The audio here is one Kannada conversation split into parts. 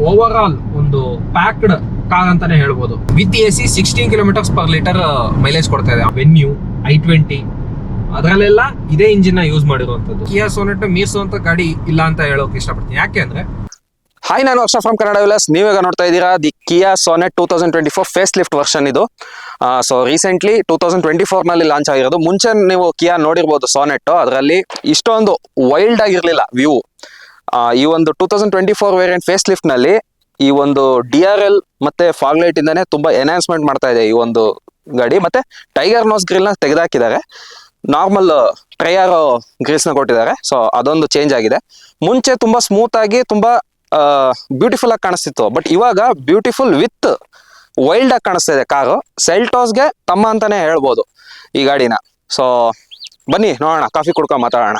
ಓವರ್ ಆಲ್ ಒಂದು ಪ್ಯಾಕ್ಡ್ ಕಾರ್ ಅಂತಾನೆ ಹೇಳ್ಬೋದು. ವಿತ್ AC 16 km/ಲೀಟರ್ ಮೈಲೇಜ್ ಕೊಡ್ತಾ ಇದೆ. ವೆನ್ಯೂ i20 ಅದರಲ್ಲೆಲ್ಲ ಇದೇ ಇಂಜಿನ್ ಯೂಸ್ ಮಾಡಿರುವಂತದ್ದು. ಕಿಯಾ ಸೋನೆಟ್ ಮೀರಿಸುವಂತ ಗಾಡಿ ಇಲ್ಲ ಅಂತ ಹೇಳೋಕೆ ಇಷ್ಟಪಡ್ತೀನಿ. ಯಾಕೆ ಅಂದ್ರೆ, ಹಾಯ್, ನಾನು ವರ್ಷ ಫ್ರಮ್ ಕನ್ನಡ ವಿಲಾಸ್. ನೀವಾಗ ನೋಡ್ತಾ ಇದ್ದೀರಾ the Kia Sonet 2024 face lift version ಇದು. ಸೊ ರೀಸೆಂಟ್ಲಿ 2024 ನಲ್ಲಿ ಲಾಂಚ್ ಆಗಿರೋದು. ಮುಂಚೆ ನೀವು ಕಿಯಾ ನೋಡಿರ್ಬೋದು ಸೋನೆಟ್, ಅದರಲ್ಲಿ ಇಷ್ಟೊಂದು ವೈಲ್ಡ್ ಆಗಿರ್ಲಿಲ್ಲ ವ್ಯೂ. ಈ ಒಂದು 2024 ವೇರಿಯಂಟ್ ಫೇಸ್ ಲಿಫ್ಟ್ ನಲ್ಲಿ ಈ ಒಂದು DRL ಮತ್ತೆ ಫಾಗ್ ಲೈಟ್ ಇಂದಾನೆ ತುಂಬಾ ಎನ್ಹಾನ್ಸ್ಮೆಂಟ್ ಮಾಡ್ತಾ ಇದೆ ಈ ಒಂದು ಗಾಡಿ. ಮತ್ತೆ ಟೈಗರ್ ನೋಸ್ ಗ್ರಿಲ್ ನ ತೆಗೆದಾಕಿದ್ದಾರೆ, ನಾರ್ಮಲ್ ಟ್ರೈಯಾರೋ ಗ್ರಿಲ್ಸ್ ನ ಕೊಟ್ಟಿದ್ದಾರೆ. ಸೊ ಅದೊಂದು ಚೇಂಜ್ ಆಗಿದೆ. ಮುಂಚೆ ತುಂಬಾ ಸ್ಮೂತ್ ಆಗಿ ತುಂಬಾ ಬ್ಯೂಟಿಫುಲ್ ಆಗಿ ಕಾಣಿಸ್ತಿತ್ತು, ಬಟ್ ಇವಾಗ ಬ್ಯೂಟಿಫುಲ್ ವಿತ್ ವೈಲ್ಡ್ ಆಗಿ ಕಾಣಿಸ್ತಾ ಇದೆ ಕಾರು. ಸೆಲ್ಟೋಸ್ಗೆ ತಮ್ಮ ಅಂತಾನೆ ಹೇಳ್ಬೋದು ಈ ಗಾಡಿನ. ಸೊ ಬನ್ನಿ ನೋಡೋಣ, ಕಾಫಿ ಕುಡ್ಕೊಂಡು ಮಾತಾಡೋಣ.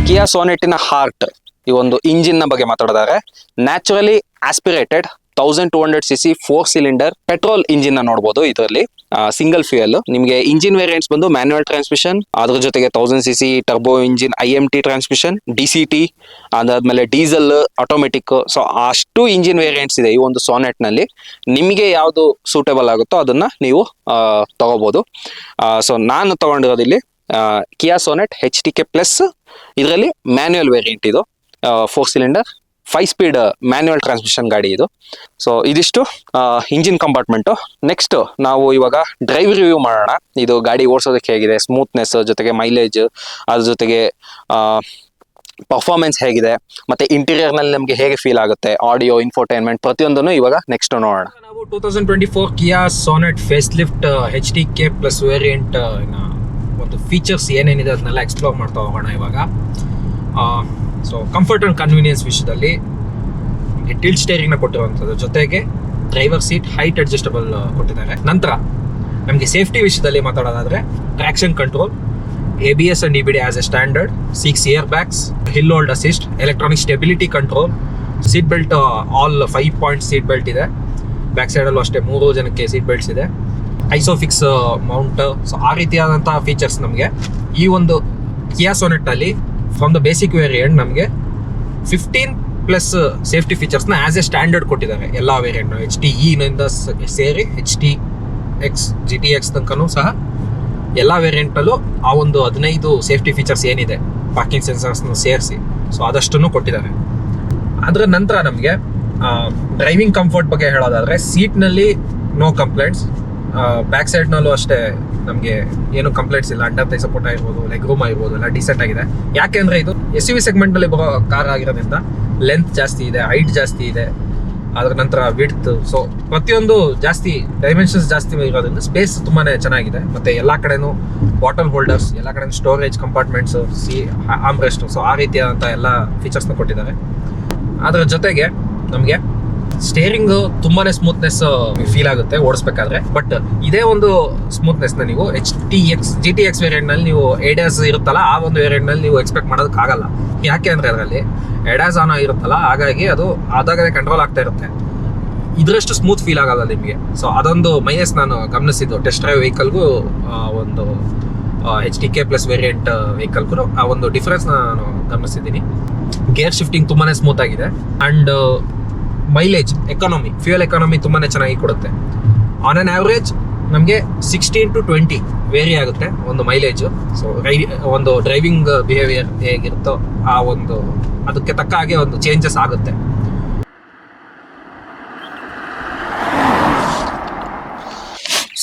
ಕಿಯಾ ಸೋನೆಟ್ಟಿನ ಹಾರ್ಟ್ ಈ ಒಂದು ಇಂಜಿನ್ ನ ಬಗ್ಗೆ ಮಾತಾಡಿದ್ದಾರೆ. Naturally aspirated 1200cc 4 cylinder petrol engine ನ ನೋಡಬಹುದು. ಇದರಲ್ಲಿ ಸಿಂಗಲ್ ಫ್ಯೂಯಲ್. ನಿಮಗೆ ಇಂಜಿನ್ ವೇರಿಯಂಟ್ಸ್ ಬಂದು ಮ್ಯಾನ್ಯುವಲ್ ಟ್ರಾನ್ಸ್ಮಿಷನ್, ಅದ್ರ ಜೊತೆಗೆ 1000cc turbo engine, IMT transmission, DCT, ಅದಾದ್ಮೇಲೆ ಡೀಸೆಲ್, ಆಟೋಮೆಟಿಕ್. ಸೊ ಅಷ್ಟು ಇಂಜಿನ್ ವೇರಿಯಂಟ್ಸ್ ಇದೆ ಈ ಒಂದು ಸೋನೆಟ್ ನಲ್ಲಿ. ನಿಮಗೆ ಯಾವುದು ಸೂಟೇಬಲ್ ಆಗುತ್ತೋ ಅದನ್ನ ನೀವು ತಗೋಬಹುದು. ಸೊ ನಾನು ತಗೊಂಡಿರೋದು ಇಲ್ಲಿ ಕಿಯಾ ಸೋನೆಟ್ HTK ಪ್ಲಸ್. ಇದರಲ್ಲಿ ಮ್ಯಾನ್ಯುವಲ್ ವೇರಿಯಂಟ್ ಇದು, 4 ಸಿಲಿಂಡರ್ 5 ಸ್ಪೀಡ್ ಮ್ಯಾನ್ಯುವಲ್ ಟ್ರಾನ್ಸ್ಮಿಷನ್ ಗಾಡಿ ಇದು. ಸೊ ಇದಿಷ್ಟು ಇಂಜಿನ್ ಕಂಪಾರ್ಟ್ಮೆಂಟು. ನೆಕ್ಸ್ಟ್ ನಾವು ಇವಾಗ ಡ್ರೈವ್ ರಿವ್ಯೂ ಮಾಡೋಣ. ಇದು ಗಾಡಿ ಓಡಿಸೋದಕ್ಕೆ ಹೇಗಿದೆ, ಸ್ಮೂತ್ನೆಸ್ ಜೊತೆಗೆ ಮೈಲೇಜ್, ಅದ್ರ ಜೊತೆಗೆ ಪರ್ಫಾರ್ಮೆನ್ಸ್ ಹೇಗಿದೆ, ಮತ್ತೆ ಇಂಟೀರಿಯರ್ ನಲ್ಲಿ ನಮಗೆ ಹೇಗೆ ಫೀಲ್ ಆಗುತ್ತೆ, ಆಡಿಯೋ, ಇನ್ಫೋಟೈನ್ಮೆಂಟ್ ಪ್ರತಿಯೊಂದನ್ನು ಇವಾಗ ನೆಕ್ಸ್ಟ್ ನೋಡೋಣ. ನಾವು 2024 Kia Sonet face lift HTK plus variant ಒಂದು ಫೀಚರ್ಸ್ ಏನೇನಿದೆ ಅದನ್ನೆಲ್ಲ ಎಕ್ಸ್ಪ್ಲೋರ್ ಮಾಡ್ತಾ ಹೋಗೋಣ ಇವಾಗ. ಸೊ ಕಂಫರ್ಟ್ ಅಂಡ್ ಕನ್ವೀನಿಯನ್ಸ್ ವಿಷಯದಲ್ಲಿ ನಿಮಗೆ ಟಿಲ್ಟ್ ಸ್ಟೇರಿಂಗ್ನ ಕೊಟ್ಟಿರುವಂಥದ್ದು, ಜೊತೆಗೆ ಡ್ರೈವರ್ ಸೀಟ್ ಹೈಟ್ ಅಡ್ಜಸ್ಟಬಲ್ ಕೊಟ್ಟಿದ್ದಾರೆ. ನಂತರ ನಮಗೆ ಸೇಫ್ಟಿ ವಿಷಯದಲ್ಲಿ ಮಾತಾಡೋದಾದ್ರೆ traction control, ABS and EBD as a standard, 6 air bags, hill hold assist, electronic stability control, seat belt all 5 point seat belt ಇದೆ. ಬ್ಯಾಕ್ ಸೈಡಲ್ಲೂ ಅಷ್ಟೇ 3 ಜನಕ್ಕೆ ಸೀಟ್ ಬೆಲ್ಟ್ಸ್ ಇದೆ. ISOFIX mount. ಸೊ ಆ ರೀತಿಯಾದಂತಹ ಫೀಚರ್ಸ್ ನಮಗೆ ಈ ಒಂದು ಕಿಯಾ ಸೋನೆಟ್ ಅಲ್ಲಿ ಫ್ರಮ್ ದ ಬೇಸಿಕ್ ವೇರಿಯಂಟ್ ನಮಗೆ 15 ಪ್ಲಸ್ ಸೇಫ್ಟಿ ಫೀಚರ್ಸ್ನ ಆಸ್ ಎ ಸ್ಟ್ಯಾಂಡರ್ಡ್ ಕೊಟ್ಟಿದ್ದಾರೆ ಎಲ್ಲ ವೇರಿಯಂಟ್. HTE ನಿಂದ ಸೇರಿ HTX GTX ತನಕನೂ ಸಹ ಎಲ್ಲ ವೇರಿಯಂಟಲ್ಲೂ ಆ ಒಂದು 15 ಸೇಫ್ಟಿ ಫೀಚರ್ಸ್ ಏನಿದೆ, ಪಾರ್ಕಿಂಗ್ ಸೆನ್ಸರ್ಸ್ನ ಸೇರಿಸಿ, ಸೊ ಅದಷ್ಟನ್ನು ಕೊಟ್ಟಿದ್ದಾರೆ. ಅದರ ನಂತರ ನಮಗೆ ಡ್ರೈವಿಂಗ್ ಕಂಫರ್ಟ್ ಬಗ್ಗೆ ಹೇಳೋದಾದ್ರೆ ಸೀಟ್ನಲ್ಲಿ ನೋ ಕಂಪ್ಲೇಂಟ್ಸ್. ಬ್ಯಾಕ್ ಸೈಡ್ನಲ್ಲೂ ಅಷ್ಟೇ ನಮಗೆ ಏನು ಕಂಪ್ಲೇಂಟ್ಸ್ ಇಲ್ಲ. ಅಂಡರ್ ಥೈ ಸಪೋರ್ಟ್ ಆಗಿರ್ಬೋದು, ಲೆಗ್ ರೂಮ್ ಆಗಿರ್ಬೋದು, ಎಲ್ಲ ಡಿಸೆಂಟ್ ಆಗಿದೆ. ಯಾಕೆಂದ್ರೆ ಇದು SUV ಸೆಗ್ಮೆಂಟ್ನಲ್ಲಿ ಬರೋ ಕಾರ್ ಆಗಿರೋದ್ರಿಂದ ಲೆಂತ್ ಜಾಸ್ತಿ ಇದೆ, ಹೈಟ್ ಜಾಸ್ತಿ ಇದೆ, ಅದರ ನಂತರ ವಿಡ್ತ್. ಸೊ ಪ್ರತಿಯೊಂದು ಜಾಸ್ತಿ ಡೈಮೆನ್ಷನ್ಸ್ ಜಾಸ್ತಿ ಇರೋದ್ರಿಂದ ಸ್ಪೇಸ್ ತುಂಬಾನೇ ಚೆನ್ನಾಗಿದೆ. ಮತ್ತೆ ಎಲ್ಲ ಕಡೆನೂ ಬಾಟಲ್ ಹೋಲ್ಡರ್ಸ್, ಎಲ್ಲ ಕಡೆ ಸ್ಟೋರೇಜ್ ಕಂಪಾರ್ಟ್ಮೆಂಟ್ಸ್, ಆರ್ಮ್ರೆಸ್ಟ್, ಸೊ ಆ ರೀತಿಯಾದಂಥ ಎಲ್ಲ ಫೀಚರ್ಸ್ನ ಕೊಟ್ಟಿದ್ದಾರೆ. ಅದರ ಜೊತೆಗೆ ನಮಗೆ ಸ್ಟೇರಿಂಗ್ ತುಂಬಾನೇ ಸ್ಮೂತ್ನೆಸ್ ಫೀಲ್ ಆಗುತ್ತೆ ಓಡಿಸ್ಬೇಕಾದ್ರೆ. ಬಟ್ ಇದೇ ಒಂದು ಸ್ಮೂತ್ನೆಸ್ ನ ನೀವು GTX ವೇರಿಯಂಟ್ ನಲ್ಲಿ ನೀವು ADAS ಇರುತ್ತಲ್ಲ, ಆ ಒಂದು ವೇರಿಯಂಟ್ ನಲ್ಲಿ ನೀವು ಎಕ್ಸ್ಪೆಕ್ಟ್ ಮಾಡೋದಕ್ಕಾಗಲ್ಲ. ಯಾಕೆ ಅಂದ್ರೆ ಅದರಲ್ಲಿ ADAS ಆನ್ ಇರುತ್ತಲ್ಲ, ಹಾಗಾಗಿ ಅದು ಆದಾಗಲೇ ಕಂಟ್ರೋಲ್ ಆಗ್ತಾ ಇರುತ್ತೆ. ಇದರಷ್ಟು ಸ್ಮೂತ್ ಫೀಲ್ ಆಗಲ್ಲ ನಿಮಗೆ. ಸೊ ಅದೊಂದು ಮೈನಸ್ ನಾನು ಗಮನಿಸಿದ್ದು ಟೆಸ್ಟ್ ಡ್ರೈವ್ ವೆಹಿಕಲ್ಗೂ ಒಂದು HTK ಪ್ಲಸ್ ವೇರಿಯಂಟ್ ವೆಹಿಕಲ್ಗೂ ಆ ಒಂದು ಡಿಫರೆನ್ಸ್ ನಾನು ಗಮನಿಸಿದ್ದೀನಿ. ಗೇರ್ ಶಿಫ್ಟಿಂಗ್ ತುಂಬಾನೇ ಸ್ಮೂತ್ ಆಗಿದೆ. And mileage economy, fuel economy ತುಂಬಾನೇ ಚೆನ್ನಾಗಿ ಕೊಡುತ್ತೆ. ಆನ್ ಆನ್ ಆವ್ರೇಜ್ ನಮಗೆ 16 to 20 ವೇರಿ ಆಗುತ್ತೆ ಒಂದು ಮೈಲೇಜ್. ಸೊ ಒಂದು ಡ್ರೈವಿಂಗ್ ಬಿಹೇವಿಯರ್ ಹೇಗಿರುತ್ತೋ ಆ ಒಂದು ಅದಕ್ಕೆ ತಕ್ಕ ಹಾಗೆ ಒಂದು ಚೇಂಜಸ್ ಆಗುತ್ತೆ.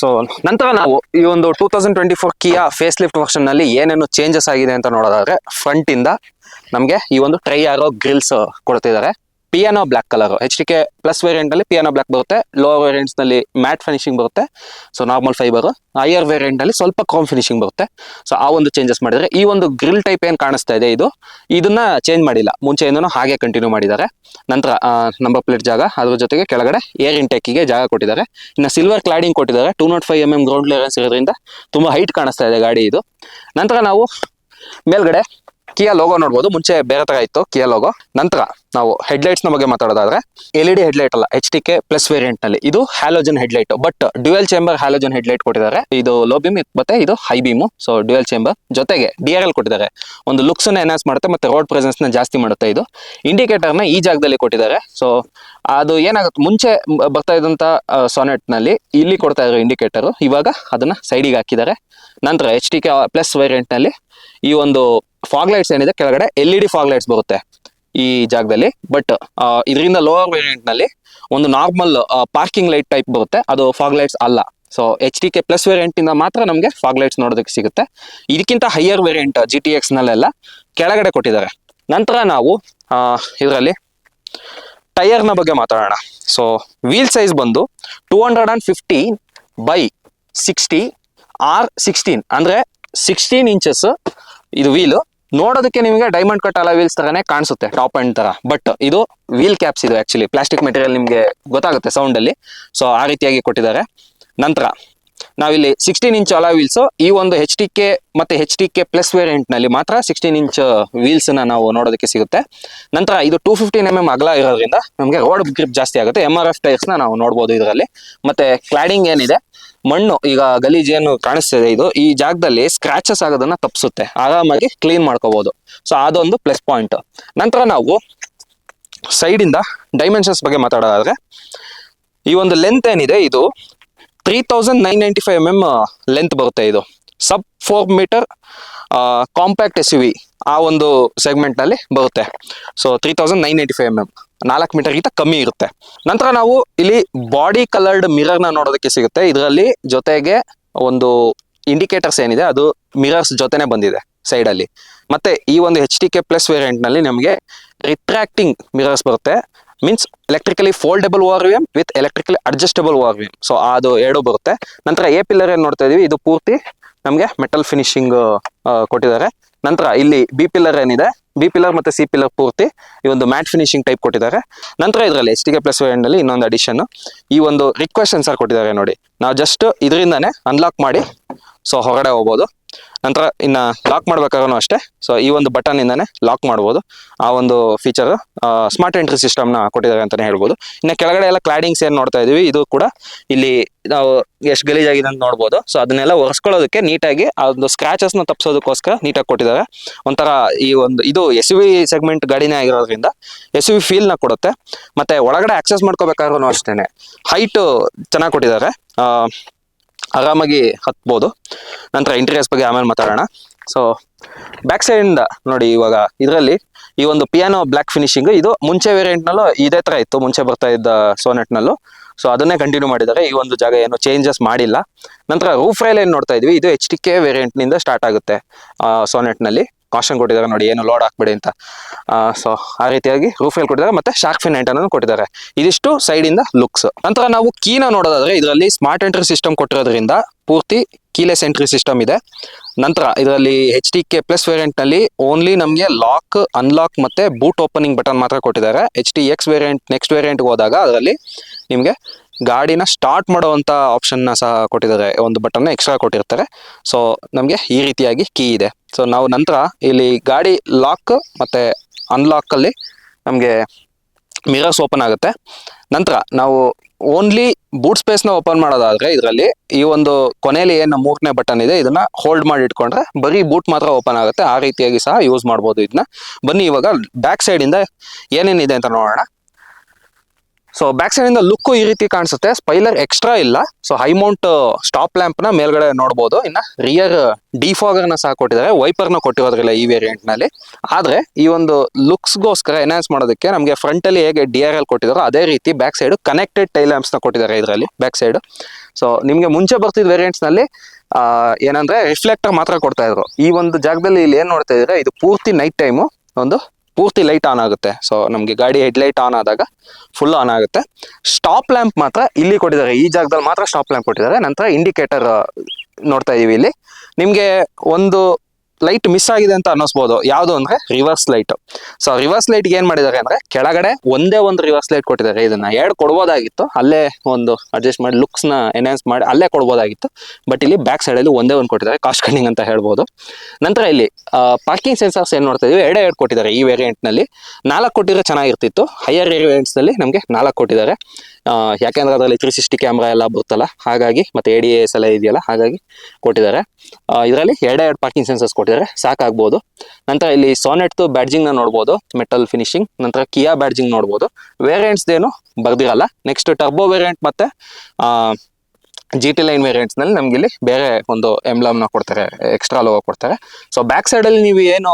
ಸೊ ನಂತರ ನಾವು ಈ ಒಂದು 2024 ಕಿಯಾ ಫೇಸ್ ಲಿಫ್ಟ್ ವರ್ಷನ್ ನಲ್ಲಿ ಏನೇನು ಚೇಂಜಸ್ ಆಗಿದೆ ಅಂತ ನೋಡೋದಾದ್ರೆ, ಫ್ರಂಟ್ ಇಂದ ನಮಗೆ ಈ ಒಂದು ಟ್ರೈಯಾರೋ ಗ್ರಿಲ್ಸ್ ಕೊಡ್ತಿದ್ದಾರೆ. Piano black colour HTK plus variant ಅಲ್ಲಿ ಪಿಯಾನೋ ಬ್ಲಾಕ್ ಬರುತ್ತೆ. ಲೋವರ್ ವೇರಿಯಂಟ್ಸ್ ನಲ್ಲಿ ಮ್ಯಾಟ್ ಫಿನಿಶಿಂಗ್ ಬರುತ್ತೆ, so normal fibre. Higher variant ಅಲ್ಲಿ ಸ್ವಲ್ಪ ಕ್ರೋಮ್ ಫಿನಿಶಿಂಗ್ ಬರುತ್ತೆ. ಸೊ ಆ ಒಂದು ಚೇಂಜಸ್ ಮಾಡಿದ್ರೆ. ಈ ಒಂದು ಗ್ರಿಲ್ ಟೈಪ್ ಏನ್ ಕಾಣಿಸ್ತಾ ಇದೆ ಇದನ್ನ ಚೇಂಜ್ ಮಾಡಿಲ್ಲ, ಮುಂಚೆಯಿಂದನೂ ಹಾಗೆ ಕಂಟಿನ್ಯೂ ಮಾಡಿದ್ದಾರೆ. ನಂತರ ನಂಬರ್ ಪ್ಲೇಟ್ ಜಾಗ, ಅದ್ರ ಜೊತೆಗೆ ಕೆಳಗಡೆ ಏರ್ ಇಂಟೇಕಿಗೆ ಜಾಗ ಕೊಟ್ಟಿದ್ದಾರೆ. ಇನ್ನು ಸಿಲ್ವರ್ ಕ್ಲಾಡಿಂಗ್ ಕೊಟ್ಟಿದ್ದಾರೆ. 205 mm ಗ್ರೌಂಡ್ ಕ್ಲಿಯರೆನ್ಸ್ ಇರೋದ್ರಿಂದ ತುಂಬಾ ಹೈಟ್ ಕಾಣಿಸ್ತಾ ಇದೆ ಗಾಡಿ ಇದು. ನಂತರ ನಾವು ಮೇಲ್ಗಡೆ ಕಿಯಾ ಲೋಗೋ ನೋಡ್ಬೋದು, ಮುಂಚೆ ಬೇರೆ ತರ ಇತ್ತು ಕಿಯಾ ಲೋಗೋ. ನಂತರ ನಾವು ಹೆಡ್ಲೈಟ್ಸ್ ನ ಬಗ್ಗೆ ಮಾತಾಡೋದಾದ್ರೆ LED ಹೆಡ್ಲೈಟ್ ಅಲ್ಲ, HTK ಪ್ಲಸ್ ವೇರಿಯಂಟ್ ನಲ್ಲಿ ಇದು halogen headlight, but dual chamber halogen headlight ಕೊಟ್ಟಿದ್ದಾರೆ. ಇದು ಲೋ ಬೀಮ್ ಮತ್ತೆ ಇದು high beam, so dual chamber ಜೊತೆಗೆ DRL ಕೊಟ್ಟಿದ್ದಾರೆ. ಒಂದು ಲುಕ್ಸ್ ನ ಎನ್ಹಾನ್ಸ್ ಮಾಡುತ್ತೆ ಮತ್ತೆ ರೋಡ್ ಪ್ರೆಸೆನ್ಸ್ ನ ಜಾಸ್ತಿ ಮಾಡುತ್ತೆ. ಇದು ಇಂಡಿಕೇಟರ್ ನ ಈ ಜಾಗದಲ್ಲಿ ಕೊಟ್ಟಿದ್ದಾರೆ. ಸೊ ಅದು ಏನಾಗುತ್ತೆ, ಮುಂಚೆ ಬರ್ತಾ ಇದ್ದಂತ ಸಾನೆಟ್ ನಲ್ಲಿ ಇಲ್ಲಿ ಕೊಡ್ತಾ ಇರೋ ಇಂಡಿಕೇಟರ್ ಇವಾಗ ಅದನ್ನ ಸೈಡಿಗೆ ಹಾಕಿದ್ದಾರೆ. ನಂತರ HTK ಪ್ಲಸ್ ವೇರಿಯಂಟ್ ನಲ್ಲಿ ಈ ಒಂದು ಫಾಗ್ ಲೈಟ್ಸ್ ಏನಿದೆ ಕೆಳಗಡೆ LED ಫಾಗ್ ಲೈಟ್ಸ್ ಬರುತ್ತೆ ಈ ಜಾಗದಲ್ಲಿ. ಬಟ್ ಇದರಿಂದ ಲೋವರ್ ವೇರಿಯಂಟ್ ನಲ್ಲಿ ಒಂದು ನಾರ್ಮಲ್ ಪಾರ್ಕಿಂಗ್ ಲೈಟ್ ಟೈಪ್ ಬರುತ್ತೆ, ಅದು ಫಾಗ್ ಲೈಟ್ಸ್ ಅಲ್ಲ. ಸೊ HTK ಪ್ಲಸ್ ವೇರಿಯಂಟ್ ಇಂದ ಮಾತ್ರ ನಮಗೆ ಫಾಗ್ ಲೈಟ್ಸ್ ನೋಡೋದಕ್ಕೆ ಸಿಗುತ್ತೆ. ಇದಕ್ಕಿಂತ ಹೈಯರ್ ವೇರಿಯಂಟ್ GTX ನಲ್ಲೆಲ್ಲ ಕೆಳಗಡೆ ಕೊಟ್ಟಿದ್ದಾರೆ. ನಂತರ ನಾವು ಇದರಲ್ಲಿ ಟೈರ್ ನ ಬಗ್ಗೆ ಮಾತಾಡೋಣ. ಸೊ ವೀಲ್ ಸೈಜ್ ಬಂದು 250 by 60 R16 ಅಂದ್ರೆ 16 ಇಂಚಸ್ ಇದು ವೀಲ್. ನೋಡೋದಕ್ಕೆ ನಿಮಗೆ ಡೈಮಂಡ್ ಕಟ್ ಅಲ್ಲ ವೀಲ್ಸ್ ತರನೇ ಕಾಣಿಸುತ್ತೆ, ಟಾಪ್ ಅಂಡ್ ತರ. ಬಟ್ ಇದು ವೀಲ್ ಕ್ಯಾಪ್ಸ್, ಇದು ಆಕ್ಚುಲಿ ಪ್ಲಾಸ್ಟಿಕ್ ಮೆಟೀರಿಯಲ್, ನಿಮಗೆ ಗೊತ್ತಾಗುತ್ತೆ ಸೌಂಡ್ ಅಲ್ಲಿ. ಸೊ ಆ ರೀತಿಯಾಗಿ ಕೊಟ್ಟಿದ್ದಾರೆ. ನಂತರ ನಾವಿಲ್ಲಿ 16 ಇಂಚ್ ಅಲಾ ವೀಲ್ಸ್, ಈ ಒಂದು HTK ಮತ್ತೆ HTK ಪ್ಲಸ್ ವೇರಿಯಂಟ್ ನಲ್ಲಿ ಮಾತ್ರ 16 ಇಂಚ್ ವೀಲ್ಸ್ ನ ನಾವು ನೋಡೋದಕ್ಕೆ ಸಿಗುತ್ತೆ. ನಂತರ ಇದು 215 mm ಅಗಲ ಇರೋದ್ರಿಂದ ನಮಗೆ ರೋಡ್ ಗ್ರಿಪ್ ಜಾಸ್ತಿ ಆಗುತ್ತೆ. MRF ಟೈರ್ಸ್ ನ ನಾವು ನೋಡಬಹುದು ಇದರಲ್ಲಿ. ಮತ್ತೆ ಕ್ಲಾಡಿಂಗ್ ಏನಿದೆ, ಮಣ್ಣು ಈಗ ಗಲೀಜ್ ಏನು ಕಾಣಿಸ್ತಿದೆ ಇದು ಈ ಜಾಗದಲ್ಲಿ ಸ್ಕ್ರಾಚಸ್ ಆಗೋದನ್ನ ತಪ್ಪಿಸುತ್ತೆ, ಆರಾಮಾಗಿ ಕ್ಲೀನ್ ಮಾಡ್ಕೋಬಹುದು. ಸೊ ಅದೊಂದು ಪ್ಲಸ್ ಪಾಯಿಂಟ್. ನಂತರ ನಾವು ಸೈಡ್ ಇಂದ ಡೈಮೆನ್ಷನ್ಸ್ ಬಗ್ಗೆ ಮಾತಾಡೋದಾದ್ರೆ ಈ ಒಂದು ಲೆಂತ್ ಏನಿದೆ ಇದು 3995 mm ಲೆಂತ್ ಬರುತ್ತೆ. ಇದು ಸಬ್ 4 ಮೀಟರ್ ಕಾಂಪ್ಯಾಕ್ಟ್ SUV ಆ ಒಂದು ಸೆಗ್ಮೆಂಟ್ ನಲ್ಲಿ ಬರುತ್ತೆ. ಸೊ 3995 mm 4 ಮೀಟರ್ ಗಿಂತ ಕಮ್ಮಿ ಇರುತ್ತೆ. ನಂತರ ನಾವು ಇಲ್ಲಿ ಬಾಡಿ ಕಲರ್ಡ್ ಮಿರರ್ ನ ನೋಡೋದಕ್ಕೆ ಸಿಗುತ್ತೆ. ಇದರಲ್ಲಿ ಜೊತೆಗೆ ಒಂದು ಇಂಡಿಕೇಟರ್ಸ್ ಏನಿದೆ ಅದು ಮಿರರ್ಸ್ ಜೊತೆನೆ ಬಂದಿದೆ ಸೈಡ್ ಅಲ್ಲಿ. ಮತ್ತೆ ಈ ಒಂದು HTK ಪ್ಲಸ್ ವೇರಿಯಂಟ್ ನಲ್ಲಿ ನಮಗೆ ರಿಟ್ರಾಕ್ಟಿಂಗ್ ಮಿರರ್ಸ್ ಬರುತ್ತೆ, means electrically foldable ORVM with electrically adjustable ORVM. So ಅದು ಎರಡು ಬರುತ್ತೆ. ನಂತರ A ಪಿಲ್ಲರ್ ಏನ್ ನೋಡ್ತಾ ಇದೀವಿ ಇದು ಪೂರ್ತಿ ನಮಗೆ ಮೆಟಲ್ ಫಿನಿಶಿಂಗ್ ಕೊಟ್ಟಿದ್ದಾರೆ. ನಂತರ ಇಲ್ಲಿ B ಪಿಲ್ಲರ್ ಏನಿದೆ, B ಪಿಲ್ಲರ್ ಮತ್ತೆ C ಪಿಲ್ಲರ್ ಪೂರ್ತಿ ಈ ಒಂದು ಮ್ಯಾಟ್ ಫಿನಿಶಿಂಗ್ ಟೈಪ್ ಕೊಟ್ಟಿದ್ದಾರೆ. ನಂತರ ಇದರಲ್ಲಿ HTK ಪ್ಲಸ್ ವೇರಿಯಂಟ್ ನಲ್ಲಿ ಇನ್ನೊಂದು ಅಡಿಷನ್, ಈ ಒಂದು ರಿಕ್ವೆಸ್ಟ್ ಸೆನ್ಸರ್ ಕೊಟ್ಟಿದ್ದಾರೆ ನೋಡಿ. ನಾವು ಜಸ್ಟ್ ಇದರಿಂದಾನೆ ಅನ್ಲಾಕ್ ಮಾಡಿ ಸೊ ಹೊರಗಡೆ ಹೋಗ್ಬೋದು. ನಂತರ ಇನ್ನ ಲಾಕ್ ಮಾಡ್ಬೇಕಾದ್ರೂ ಅಷ್ಟೇ, ಸೊ ಈ ಒಂದು ಬಟನ್ ಇಂದಾನೆ ಲಾಕ್ ಮಾಡ್ಬೋದು. ಆ ಒಂದು ಫೀಚರ್ ಸ್ಮಾರ್ಟ್ ಎಂಟ್ರಿ ಸಿಸ್ಟಮ್ ನ ಕೊಟ್ಟಿದ್ದಾರೆ ಅಂತಾನೆ ಹೇಳ್ಬೋದು. ಇನ್ನು ಕೆಳಗಡೆ ಎಲ್ಲ ಕ್ಲಾಡಿಂಗ್ಸ್ ಏನ್ ನೋಡ್ತಾ ಇದೀವಿ ಇದು ಕೂಡ ಇಲ್ಲಿ ನಾವು ಎಷ್ಟು ಗಲೀಜಾಗಿದೆ ಅಂತ ನೋಡ್ಬೋದು. ಸೊ ಅದನ್ನೆಲ್ಲ ಒರೆಸ್ಕೊಳ್ಳೋದಕ್ಕೆ ನೀಟಾಗಿ ಆ ಒಂದು ಸ್ಕ್ರಾಚಸ್ ನ ತಪ್ಪಿಸೋದಕ್ಕೋಸ್ಕರ ನೀಟಾಗಿ ಕೊಟ್ಟಿದ್ದಾರೆ. ಒಂಥರ ಈ ಒಂದು ಇದು SUV ಸೆಗ್ಮೆಂಟ್ ಗಾಡಿನೇ ಆಗಿರೋದ್ರಿಂದ SUV ಫೀಲ್ ನ ಕೊಡುತ್ತೆ. ಮತ್ತೆ ಒಳಗಡೆ ಆಕ್ಸೆಸ್ ಮಾಡ್ಕೋಬೇಕಾದ್ರೂ ಅಷ್ಟೇನೆ ಹೈಟ್ ಚೆನ್ನಾಗಿ ಕೊಟ್ಟಿದ್ದಾರೆ, ಆರಾಮಾಗಿ ಹತ್ಬೋದು. ನಂತರ ಇಂಟೀರಿಯರ್ಸ್ ಬಗ್ಗೆ ಆಮೇಲೆ ಮಾತಾಡೋಣ. ಸೊ ಬ್ಯಾಕ್ ಸೈಡ್ ಇಂದ ನೋಡಿ, ಇವಾಗ ಇದರಲ್ಲಿ ಈ ಒಂದು ಪಿಯಾನೋ ಬ್ಲಾಕ್ ಫಿನಿಶಿಂಗ್ ಇದು ಮುಂಚೆ ವೇರಿಯಂಟ್ ನಲ್ಲೂ ಇದೇ ತರ ಇತ್ತು, ಮುಂಚೆ ಬರ್ತಾ ಇದ್ದ ಸೋನೆಟ್ ನಲ್ಲೂ. ಸೊ ಅದನ್ನೇ ಕಂಟಿನ್ಯೂ ಮಾಡಿದ್ದಾರೆ, ಈ ಒಂದು ಜಾಗ ಏನು ಚೇಂಜಸ್ ಮಾಡಿಲ್ಲ. ನಂತರ ರೂಫ್ ರೈಲ್ ಏನ್ ನೋಡ್ತಾ ಇದೀವಿ ಇದು HTK ವೇರಿಯಂಟ್ ನಿಂದ ಸ್ಟಾರ್ಟ್ ಆಗುತ್ತೆ ಸೋನೆಟ್ ನಲ್ಲಿ. ಕಾಷನ್ ಕೊಟ್ಟಿದ್ದಾರೆ ನೋಡಿ, ಏನು ಲೋಡ್ ಹಾಕ್ಬೇಡಿ ಅಂತ. ಸೊ ಆ ರೀತಿಯಾಗಿ ರೂಫ್ ರೈಲ್ ಕೊಟ್ಟಿದ್ದಾರೆ, ಮತ್ತೆ ಶಾರ್ಕ್ ಫಿನ್ ಅನ್ನು ಕೊಟ್ಟಿದ್ದಾರೆ. ಇದಿಷ್ಟು ಸೈಡ್ ಇಂದ ಲುಕ್ಸ್. ನಂತರ ನಾವು ಕೀನ ನೋಡೋದಾದ್ರೆ ಇದರಲ್ಲಿ ಸ್ಮಾರ್ಟ್ ಎಂಟ್ರಿ ಸಿಸ್ಟಮ್ ಕೊಟ್ಟಿರೋದ್ರಿಂದ ಪೂರ್ತಿ ಕೀಲೆಸ್ ಎಂಟ್ರಿ ಸಿಸ್ಟಮ್ ಇದೆ. ನಂತರ ಇದರಲ್ಲಿ HTK ಪ್ಲಸ್ ವೇರಿಯಂಟ್ ನಲ್ಲಿ ಓನ್ಲಿ ನಮಗೆ ಲಾಕ್, ಅನ್ಲಾಕ್ ಮತ್ತೆ ಬೂಟ್ ಓಪನಿಂಗ್ ಬಟನ್ ಮಾತ್ರ ಕೊಟ್ಟಿದ್ದಾರೆ. HTX ವೇರಿಯಂಟ್ ನೆಕ್ಸ್ಟ್ ವೇರಿಯಂಟ್ ಹೋದಾಗ ಅದರಲ್ಲಿ ನಿಮಗೆ ಗಾಡಿನ ಸ್ಟಾರ್ಟ್ ಮಾಡುವಂತ ಆಪ್ಷನ್ ನ ಸಹ ಕೊಟ್ಟಿದ್ದಾರೆ, ಒಂದು ಬಟನ್ ಎಕ್ಸ್ಟ್ರಾ ಕೊಟ್ಟಿರ್ತಾರೆ. ಸೊ ನಮಗೆ ಈ ರೀತಿಯಾಗಿ ಕೀ ಇದೆ. ಸೊ ನಾವು ನಂತರ ಇಲ್ಲಿ ಗಾಡಿ ಲಾಕ್ ಮತ್ತೆ ಅನ್ಲಾಕ್ ಅಲ್ಲಿ ನಮಗೆ ಮಿರರ್ಸ್ ಓಪನ್ ಆಗುತ್ತೆ. ನಂತರ ನಾವು ಓನ್ಲಿ ಬೂಟ್ ಸ್ಪೇಸ್ ನ ಓಪನ್ ಮಾಡೋದಾದ್ರೆ ಇದರಲ್ಲಿ ಈ ಒಂದು ಕೊನೆಯಲ್ಲಿ ಏನು 3ನೇ ಬಟನ್ ಇದೆ ಇದನ್ನ ಹೋಲ್ಡ್ ಮಾಡಿ ಇಟ್ಕೊಂಡ್ರೆ ಬರೀ ಬೂಟ್ ಮಾತ್ರ ಓಪನ್ ಆಗುತ್ತೆ. ಆ ರೀತಿಯಾಗಿ ಸಹ ಯೂಸ್ ಮಾಡ್ಬೋದು ಇದನ್ನ. ಬನ್ನಿ ಇವಾಗ ಬ್ಯಾಕ್ ಸೈಡ್ ಇಂದ ಏನೇನಿದೆ ಅಂತ ನೋಡೋಣ. ಸೊ ಬ್ಯಾಕ್ ಸೈಡ್ ಇಂದ ಲುಕ್ ಈ ರೀತಿ ಕಾಣಿಸುತ್ತೆ, ಸ್ಪೈಲರ್ ಎಕ್ಸ್ಟ್ರಾ ಇಲ್ಲ. So high Mount stop lamp ನ ಮೇಲ್ಗಡೆ ನೋಡಬಹುದು. ಇನ್ನ ರಿಯರ್ ಡಿಫಾಗರ್ ನ ಸಹ ಕೊಟ್ಟಿದ್ದಾರೆ, ವೈಪರ್ ನ ಕೊಟ್ಟಿರೋದ್ರಿಲ್ಲ ಈ ವೇರಿಯಂಟ್ ನಲ್ಲಿ. ಆದ್ರೆ ಈ ಒಂದು ಲುಕ್ಸ್ ಗೋಸ್ಕರ ಎನ್ಹಾನ್ಸ್ ಮಾಡೋದಕ್ಕೆ ನಮಗೆ ಫ್ರಂಟ್ ಅಲ್ಲಿ ಹೇಗೆ DRL ಕೊಟ್ಟಿದಾರೋ ಅದೇ ರೀತಿ back side connected tail lamps ನ ಕೊಟ್ಟಿದ್ದಾರೆ ಇದರಲ್ಲಿ ಬ್ಯಾಕ್ ಸೈಡ್. ಸೊ ನಿಮ್ಗೆ ಮುಂಚೆ ಬರ್ತಿದ್ದ ವೇರಿಯಂಟ್ಸ್ ನಲ್ಲಿ ಏನಂದ್ರೆ ರಿಫ್ಲೆಕ್ಟರ್ ಮಾತ್ರ ಕೊಡ್ತಾ ಇದ್ರು. ಈ ಒಂದು ಜಾಗದಲ್ಲಿ ಇಲ್ಲಿ ಏನ್ ನೋಡ್ತಾ ಇದ್ರೆ ಇದು ಪೂರ್ತಿ ನೈಟ್ ಟೈಮು ಒಂದು ಪೂರ್ತಿ ಲೈಟ್ ಆನ್ ಆಗುತ್ತೆ. ಸೊ ನಮಗೆ ಗಾಡಿ ಹೆಡ್ಲೈಟ್ ಆನ್ ಆದಾಗ ಫುಲ್ ಆನ್ ಆಗುತ್ತೆ. ಸ್ಟಾಪ್ ಲ್ಯಾಂಪ್ ಮಾತ್ರ ಇಲ್ಲಿ ಕೊಟ್ಟಿದ್ದಾರೆ, ಈ ಜಾಗದಲ್ಲಿ ಮಾತ್ರ ಸ್ಟಾಪ್ ಲ್ಯಾಂಪ್ ಕೊಟ್ಟಿದ್ದಾರೆ. ನಂತರ ಇಂಡಿಕೇಟರ್ ನೋಡ್ತಾ ಇದೀವಿ ಇಲ್ಲಿ. ನಿಮಗೆ ಒಂದು ಲೈಟ್ ಮಿಸ್ ಆಗಿದೆ ಅಂತ ಅನ್ನಿಸ್ಬೋದು. ಯಾವುದು ಅಂದ್ರೆ ರಿವರ್ಸ್ ಲೈಟ್. ಸೊ ರಿವರ್ಸ್ ಲೈಟ್ಗೆ ಏನ್ ಮಾಡಿದ್ದಾರೆ ಅಂದ್ರೆ ಕೆಳಗಡೆ ಒಂದೇ ಒಂದು ರಿವರ್ಸ್ ಲೈಟ್ ಕೊಟ್ಟಿದ್ದಾರೆ. ಇದನ್ನ 2 ಕೊಡ್ಬೋದಾಗಿತ್ತು, ಅಲ್ಲೇ ಒಂದು ಅಡ್ಜಸ್ಟ್ ಮಾಡಿ ಲುಕ್ಸ್ ನ ಎನ್ಹಾನ್ಸ್ ಮಾಡಿ ಅಲ್ಲೇ ಕೊಡ್ಬೋದಾಗಿತ್ತು. ಬಟ್ ಇಲ್ಲಿ ಬ್ಯಾಕ್ ಸೈಡ್ ಅಲ್ಲಿ ಒಂದೇ ಒಂದು ಕೊಟ್ಟಿದ್ದಾರೆ, ಕಾಸ್ಟ್ ಕಟಿಂಗ್ ಅಂತ ಹೇಳ್ಬೋದು. ನಂತರ ಇಲ್ಲಿ ಪಾರ್ಕಿಂಗ್ ಸೆನ್ಸರ್ಸ್ ಏನ್ ನೋಡ್ತಾ ಇದೀವಿ, 2 ಕೊಟ್ಟಿದ್ದಾರೆ ಈ ವೇರಿಯಂಟ್ ನಲ್ಲಿ. 4 ಕೊಟ್ಟಿದ್ರೆ ಚೆನ್ನಾಗಿರ್ತಿತ್ತು. ಹೈಯರ್ ವೇರಿಯಂಟ್ಸ್ ನಲ್ಲಿ ನಮಗೆ 4 ಕೊಟ್ಟಿದ್ದಾರೆ. ಯಾಕೆಂದ್ರೆ ಅದರಲ್ಲಿ 360 ಕ್ಯಾಮ್ರಾ ಎಲ್ಲ ಬರುತ್ತಲ್ಲ, ಹಾಗಾಗಿ ಮತ್ತೆ ADAS ಎಲ್ಲ ಇದೆಯಲ್ಲ, ಹಾಗಾಗಿ ಕೊಟ್ಟಿದ್ದಾರೆ. ಇದರಲ್ಲಿ 2 ಪಾರ್ಕಿಂಗ್ ಸೆನ್ಸರ್ಸ್ ಕೊಟ್ಟಿದ್ದಾರೆ, ಸಾಕಾಗ್ಬೋದು. ನಂತರ ಇಲ್ಲಿ ಸಾನೆಟ್ ಬ್ಯಾಡ್ಜಿಂಗ್ ನ ನೋಡ್ಬೋದು, ಮೆಟಲ್ ಫಿನಿಶಿಂಗ್. ನಂತರ ಕಿಯಾ ಬ್ಯಾಡ್ಜಿಂಗ್ ನೋಡ್ಬೋದು. ವೇರಿಯಂಟ್ಸ್ ಏನು ಬರ್ದಿರಲ್ಲ. ನೆಕ್ಸ್ಟ್ ಟರ್ಬೋ ವೇರಿಯಂಟ್ ಮತ್ತೆ GT ಲೈನ್ ವೇರಿಯಂಟ್ಸ್ ನಲ್ಲಿ ನಮ್ಗೆ ಇಲ್ಲಿ ಬೇರೆ ಒಂದು ಎಂಬ್ಲಮ್ ನ ಕೊಡ್ತಾರೆ, ಎಕ್ಸ್ಟ್ರಾ ಲೋಗೋ ಕೊಡ್ತಾರೆ. ಸೊ ಬ್ಯಾಕ್ ಸೈಡ್ ಅಲ್ಲಿ ನೀವು ಏನು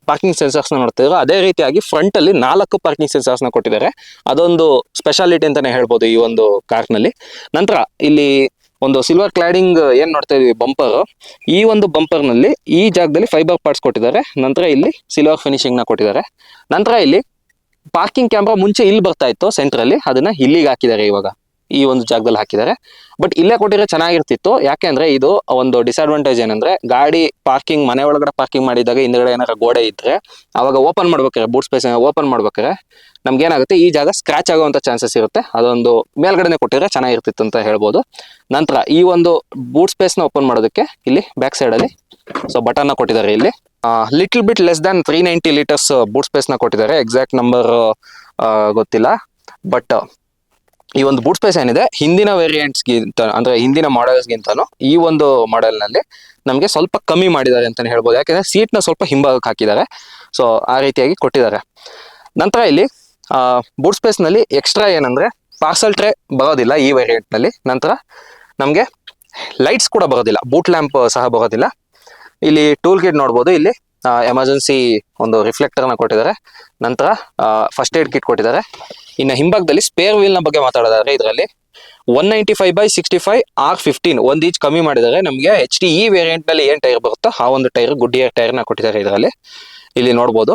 ಪಾರ್ಕಿಂಗ್ ಸೆನ್ಸರ್ಸ್ ನ ನೋಡ್ತಿದ್ರು, ಅದೇ ರೀತಿಯಾಗಿ ಫ್ರಂಟ್ ಅಲ್ಲಿ 4 ಪಾರ್ಕಿಂಗ್ ಸೆನ್ಸರ್ಸ್ ನ ಕೊಟ್ಟಿದ್ದಾರೆ. ಅದೊಂದು ಸ್ಪೆಷಾಲಿಟಿ ಅಂತಾನೆ ಹೇಳ್ಬೋದು ಈ ಒಂದು ಕಾರ್ ನಲ್ಲಿ. ನಂತರ ಇಲ್ಲಿ ಒಂದು ಸಿಲ್ವರ್ ಕ್ಲಾಡಿಂಗ್ ಏನ್ ನೋಡ್ತಾ ಇದೀವಿ ಬಂಪರ್, ಈ ಒಂದು ಬಂಪರ್ ನಲ್ಲಿ ಈ ಜಾಗದಲ್ಲಿ ಫೈಬರ್ ಪಾರ್ಟ್ಸ್ ಕೊಟ್ಟಿದ್ದಾರೆ. ನಂತರ ಇಲ್ಲಿ ಸಿಲ್ವರ್ ಫಿನಿಶಿಂಗ್ ನ ಕೊಟ್ಟಿದ್ದಾರೆ. ನಂತರ ಇಲ್ಲಿ ಪಾರ್ಕಿಂಗ್ ಕ್ಯಾಮ್ರಾ ಮುಂಚೆ ಇಲ್ಲಿ ಬರ್ತಾ ಇತ್ತು ಸೆಂಟರ್ ಅಲ್ಲಿ, ಅದನ್ನ ಇಲ್ಲಿಗೆ ಹಾಕಿದ್ದಾರೆ, ಇವಾಗ ಈ ಒಂದು ಜಾಗದಲ್ಲಿ ಹಾಕಿದ್ದಾರೆ. ಬಟ್ ಇಲ್ಲೇ ಕೊಟ್ಟಿದ್ರೆ ಚೆನ್ನಾಗಿರ್ತಿತ್ತು. ಯಾಕೆಂದ್ರೆ ಇದು ಒಂದು ಡಿಸ್ಅಡ್ವಾಂಟೇಜ್ ಏನಂದ್ರೆ, ಗಾಡಿ ಪಾರ್ಕಿಂಗ್ ಮನೆ ಒಳಗಡೆ ಪಾರ್ಕಿಂಗ್ ಮಾಡಿದಾಗ ಹಿಂದ್ಗಡೆ ಏನಾರ ಗೋಡೆ ಇದ್ರೆ ಅವಾಗ ಓಪನ್ ಮಾಡ್ಬೇಕಾರೆ, ಬೂಟ್ ಸ್ಪೇಸ್ ಓಪನ್ ಮಾಡ್ಬೇಕಾರೆ ನಮ್ಗೆ ಏನಾಗುತ್ತೆ, ಈ ಜಾಗ ಸ್ಕ್ರಾಚ್ ಆಗುವಂತ ಚಾನ್ಸಸ್ ಇರುತ್ತೆ. ಅದೊಂದು ಮೇಲ್ಗಡೆನೆ ಕೊಟ್ಟಿದ್ರೆ ಚೆನ್ನಾಗಿರ್ತಿತ್ತು ಅಂತ ಹೇಳ್ಬೋದು. ನಂತರ ಈ ಒಂದು ಬೂಟ್ ಸ್ಪೇಸ್ ನ ಓಪನ್ ಮಾಡೋದಕ್ಕೆ ಇಲ್ಲಿ ಬ್ಯಾಕ್ ಸೈಡ್ ಅಲ್ಲಿ ಸೊ ಬಟನ್ ನ ಕೊಟ್ಟಿದ್ದಾರೆ. ಇಲ್ಲಿ little bit less than 390 litres boot space ನ ಕೊಟ್ಟಿದ್ದಾರೆ. ಎಕ್ಸಾಕ್ಟ್ ನಂಬರ್ ಗೊತ್ತಿಲ್ಲ. ಬಟ್ ಈ ಒಂದು ಬೂಟ್ ಸ್ಪೇಸ್ ಏನಿದೆ, ಹಿಂದಿನ ವೇರಿಯಂಟ್ಸ್ಗಿಂತ ಅಂದ್ರೆ ಹಿಂದಿನ ಮಾಡೆಲ್ಸ್ಗಿಂತನೂ ಈ ಒಂದು ಮಾಡೆಲ್ ನಲ್ಲಿ ನಮಗೆ ಸ್ವಲ್ಪ ಕಮ್ಮಿ ಮಾಡಿದ್ದಾರೆ ಅಂತಾನೆ ಹೇಳ್ಬೋದು. ಯಾಕಂದ್ರೆ ಸೀಟ್ ನ ಸ್ವಲ್ಪ ಹಿಂಭಾಗಕ್ಕೆ ಹಾಕಿದ್ದಾರೆ. ಸೊ ಆ ರೀತಿಯಾಗಿ ಕೊಟ್ಟಿದ್ದಾರೆ. ನಂತರ ಇಲ್ಲಿ ಬೂಟ್ ಸ್ಪೇಸ್ ನಲ್ಲಿ ಎಕ್ಸ್ಟ್ರಾ ಏನಂದ್ರೆ ಪಾರ್ಸಲ್ ಟ್ರೇ ಬರೋದಿಲ್ಲ ಈ ವೇರಿಯಂಟ್ ನಲ್ಲಿ. ನಂತರ ನಮಗೆ ಲೈಟ್ಸ್ ಕೂಡ ಬರೋದಿಲ್ಲ, ಬೂಟ್ ಲ್ಯಾಂಪ್ ಸಹ ಬರೋದಿಲ್ಲ. ಇಲ್ಲಿ ಟೂಲ್ ಕಿಟ್ ನೋಡ್ಬೋದು. ಇಲ್ಲಿ ಎಮರ್ಜೆನ್ಸಿ ಒಂದು ರಿಫ್ಲೆಕ್ಟರ್ ನ ಕೊಟ್ಟಿದ್ದಾರೆ. ನಂತರ ಫಸ್ಟ್ ಏಡ್ ಕಿಟ್ ಕೊಟ್ಟಿದ್ದಾರೆ. ಇನ್ನು ಹಿಂಭಾಗದಲ್ಲಿ ಸ್ಪೇರ್ ವೀಲ್ ನ ಬಗ್ಗೆ ಮಾತಾಡೋದಾದ್ರೆ, ಇದರಲ್ಲಿ 195/65 R15 1 ಇಂಚ್ ಕಮ್ಮಿ ಮಾಡಿದ್ದಾರೆ. ನಮಗೆ HT ಈ ವೇರಿಯಂಟ್ ನಲ್ಲಿ ಏನ್ ಟೈರ್ ಬರುತ್ತೋ ಆ ಒಂದು ಟೈರ್, ಗುಡ್ಡಿಯರ್ ಟೈರ್ ನ ಕೊಟ್ಟಿದ್ದಾರೆ ಇದರಲ್ಲಿ. ಇಲ್ಲಿ ನೋಡ್ಬೋದು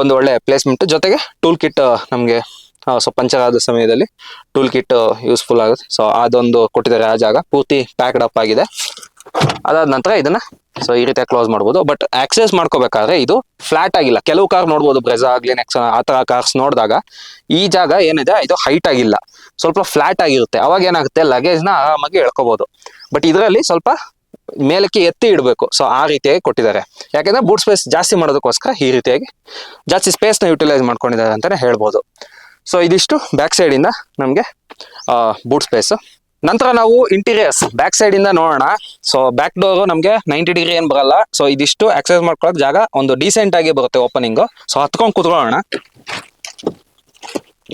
ಒಂದು ಒಳ್ಳೆ ಪ್ಲೇಸ್ಮೆಂಟ್, ಜೊತೆಗೆ ಟೂಲ್ ಕಿಟ್ ನಮಗೆ ಸೊ ಪಂಚರ್ ಆದ ಸಮಯದಲ್ಲಿ ಟೂಲ್ ಕಿಟ್ ಯೂಸ್ಫುಲ್ ಆಗುತ್ತೆ. ಸೊ ಅದೊಂದು ಕೊಟ್ಟಿದ್ದಾರೆ. ಆ ಜಾಗ ಪೂರ್ತಿ ಪ್ಯಾಕ್ಡ್ ಅಪ್ ಆಗಿದೆ. ಅದಾದ ನಂತರ ಇದನ್ನ ಸೊ ಈ ರೀತಿಯಾಗಿ ಕ್ಲೋಸ್ ಮಾಡ್ಬೋದು. ಬಟ್ ಆಕ್ಸೆಸ್ ಮಾಡ್ಕೋಬೇಕಾದ್ರೆ ಇದು ಫ್ಲಾಟ್ ಆಗಿಲ್ಲ. ಕೆಲವು ಕಾರ್ ನೋಡ್ಬೋದು, ಬ್ರೆಜಾ ಆಗ್ಲಿ, ನೆಕ್ಸಾನ್ ಆ ತರ ಕಾರ್ಸ್ ನೋಡಿದಾಗ ಈ ಜಾಗ ಏನಿದೆ ಇದು ಹೈಟ್ ಆಗಿಲ್ಲ, ಸ್ವಲ್ಪ ಫ್ಲಾಟ್ ಆಗಿರುತ್ತೆ. ಅವಾಗ ಏನಾಗುತ್ತೆ, ಲಗೇಜ್ ನ ಆರಾಮಾಗಿ ಎಳ್ಕೋಬಹುದು. ಬಟ್ ಇದರಲ್ಲಿ ಸ್ವಲ್ಪ ಮೇಲಕ್ಕೆ ಎತ್ತಿ ಇಡಬೇಕು. ಸೊ ಆ ರೀತಿಯಾಗಿ ಕೊಟ್ಟಿದ್ದಾರೆ. ಯಾಕಂದ್ರೆ ಬೂಟ್ ಸ್ಪೇಸ್ ಜಾಸ್ತಿ ಮಾಡೋದಕ್ಕೋಸ್ಕರ ಈ ರೀತಿಯಾಗಿ ಜಾಸ್ತಿ ಸ್ಪೇಸ್ ನ ಯುಟಿಲೈಸ್ ಮಾಡ್ಕೊಂಡಿದ್ದಾರೆ ಅಂತಾನೆ ಹೇಳ್ಬೋದು. ಸೊ ಇದಿಷ್ಟು ಬ್ಯಾಕ್ ಸೈಡ್ ಇಂದ ನಮ್ಗೆ ಬೂಟ್ ಸ್ಪೇಸ್. ನಂತರ ನಾವು ಇಂಟೀರಿಯರ್ಸ್ ಬ್ಯಾಕ್ ಸೈಡ್ ಇಂದ ನೋಡೋಣ. ಸೊ ಬ್ಯಾಕ್ ಡೋರ್ ನಮ್ಗೆ 90 ಡಿಗ್ರಿ ಏನ್ ಬರಲ್ಲ. ಸೊ ಇದಿಷ್ಟು ಆಕ್ಸೆಸ್ ಮಾಡ್ಕೊಳಕ್ ಜಾಗ ಒಂದು ಡೀಸೆಂಟ್ ಆಗಿ ಬರುತ್ತೆ ಓಪನಿಂಗ್. ಸೊ ಹತ್ಕೊಂಡು ಕುತ್ಕೊಳ್ಳೋಣ.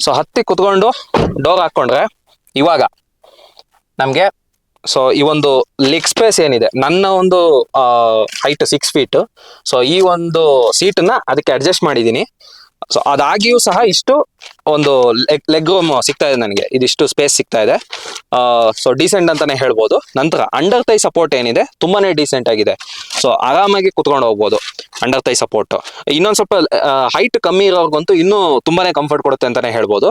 ಸೊ ಹತ್ತಿ ಕುತ್ಕೊಂಡು ಡೋರ್ ಹಾಕೊಂಡ್ರೆ ಇವಾಗ ನಮ್ಗೆ ಸೊ ಈ ಒಂದು ಲೆಗ್ ಸ್ಪೇಸ್ ಏನಿದೆ, ನನ್ನ ಒಂದು ಹೈಟ್ 6 ಫೀಟ್. ಸೊ ಈ ಒಂದು ಸೀಟನ್ನ ಅದಕ್ಕೆ ಅಡ್ಜಸ್ಟ್ ಮಾಡಿದೀನಿ. ಸೊ ಅದಾಗಿಯೂ ಸಹ ಇಷ್ಟು ಒಂದು ಲೆಗ್ ರೂಮ್ ಸಿಗ್ತಾ ಇದೆ ನನಗೆ, ಇದಿಷ್ಟು ಸ್ಪೇಸ್ ಸಿಗ್ತಾ ಇದೆ. ಸೊ ಡೀಸೆಂಟ್ ಅಂತಾನೆ ಹೇಳ್ಬೋದು. ನಂತರ ಅಂಡರ್ ಥೈ ಸಪೋರ್ಟ್ ಏನಿದೆ ತುಂಬಾನೇ ಡೀಸೆಂಟ್ ಆಗಿದೆ. ಸೊ ಆರಾಮಾಗಿ ಕುತ್ಕೊಂಡು ಹೋಗ್ಬೋದು ಅಂಡರ್ ಥೈ ಸಪೋರ್ಟ್. ಇನ್ನೊಂದು ಸ್ವಲ್ಪ ಹೈಟ್ ಕಮ್ಮಿ ಇರೋರ್ಗಂತೂ ಇನ್ನೂ ತುಂಬಾನೇ ಕಂಫರ್ಟ್ ಕೊಡುತ್ತೆ ಅಂತಾನೆ ಹೇಳ್ಬೋದು.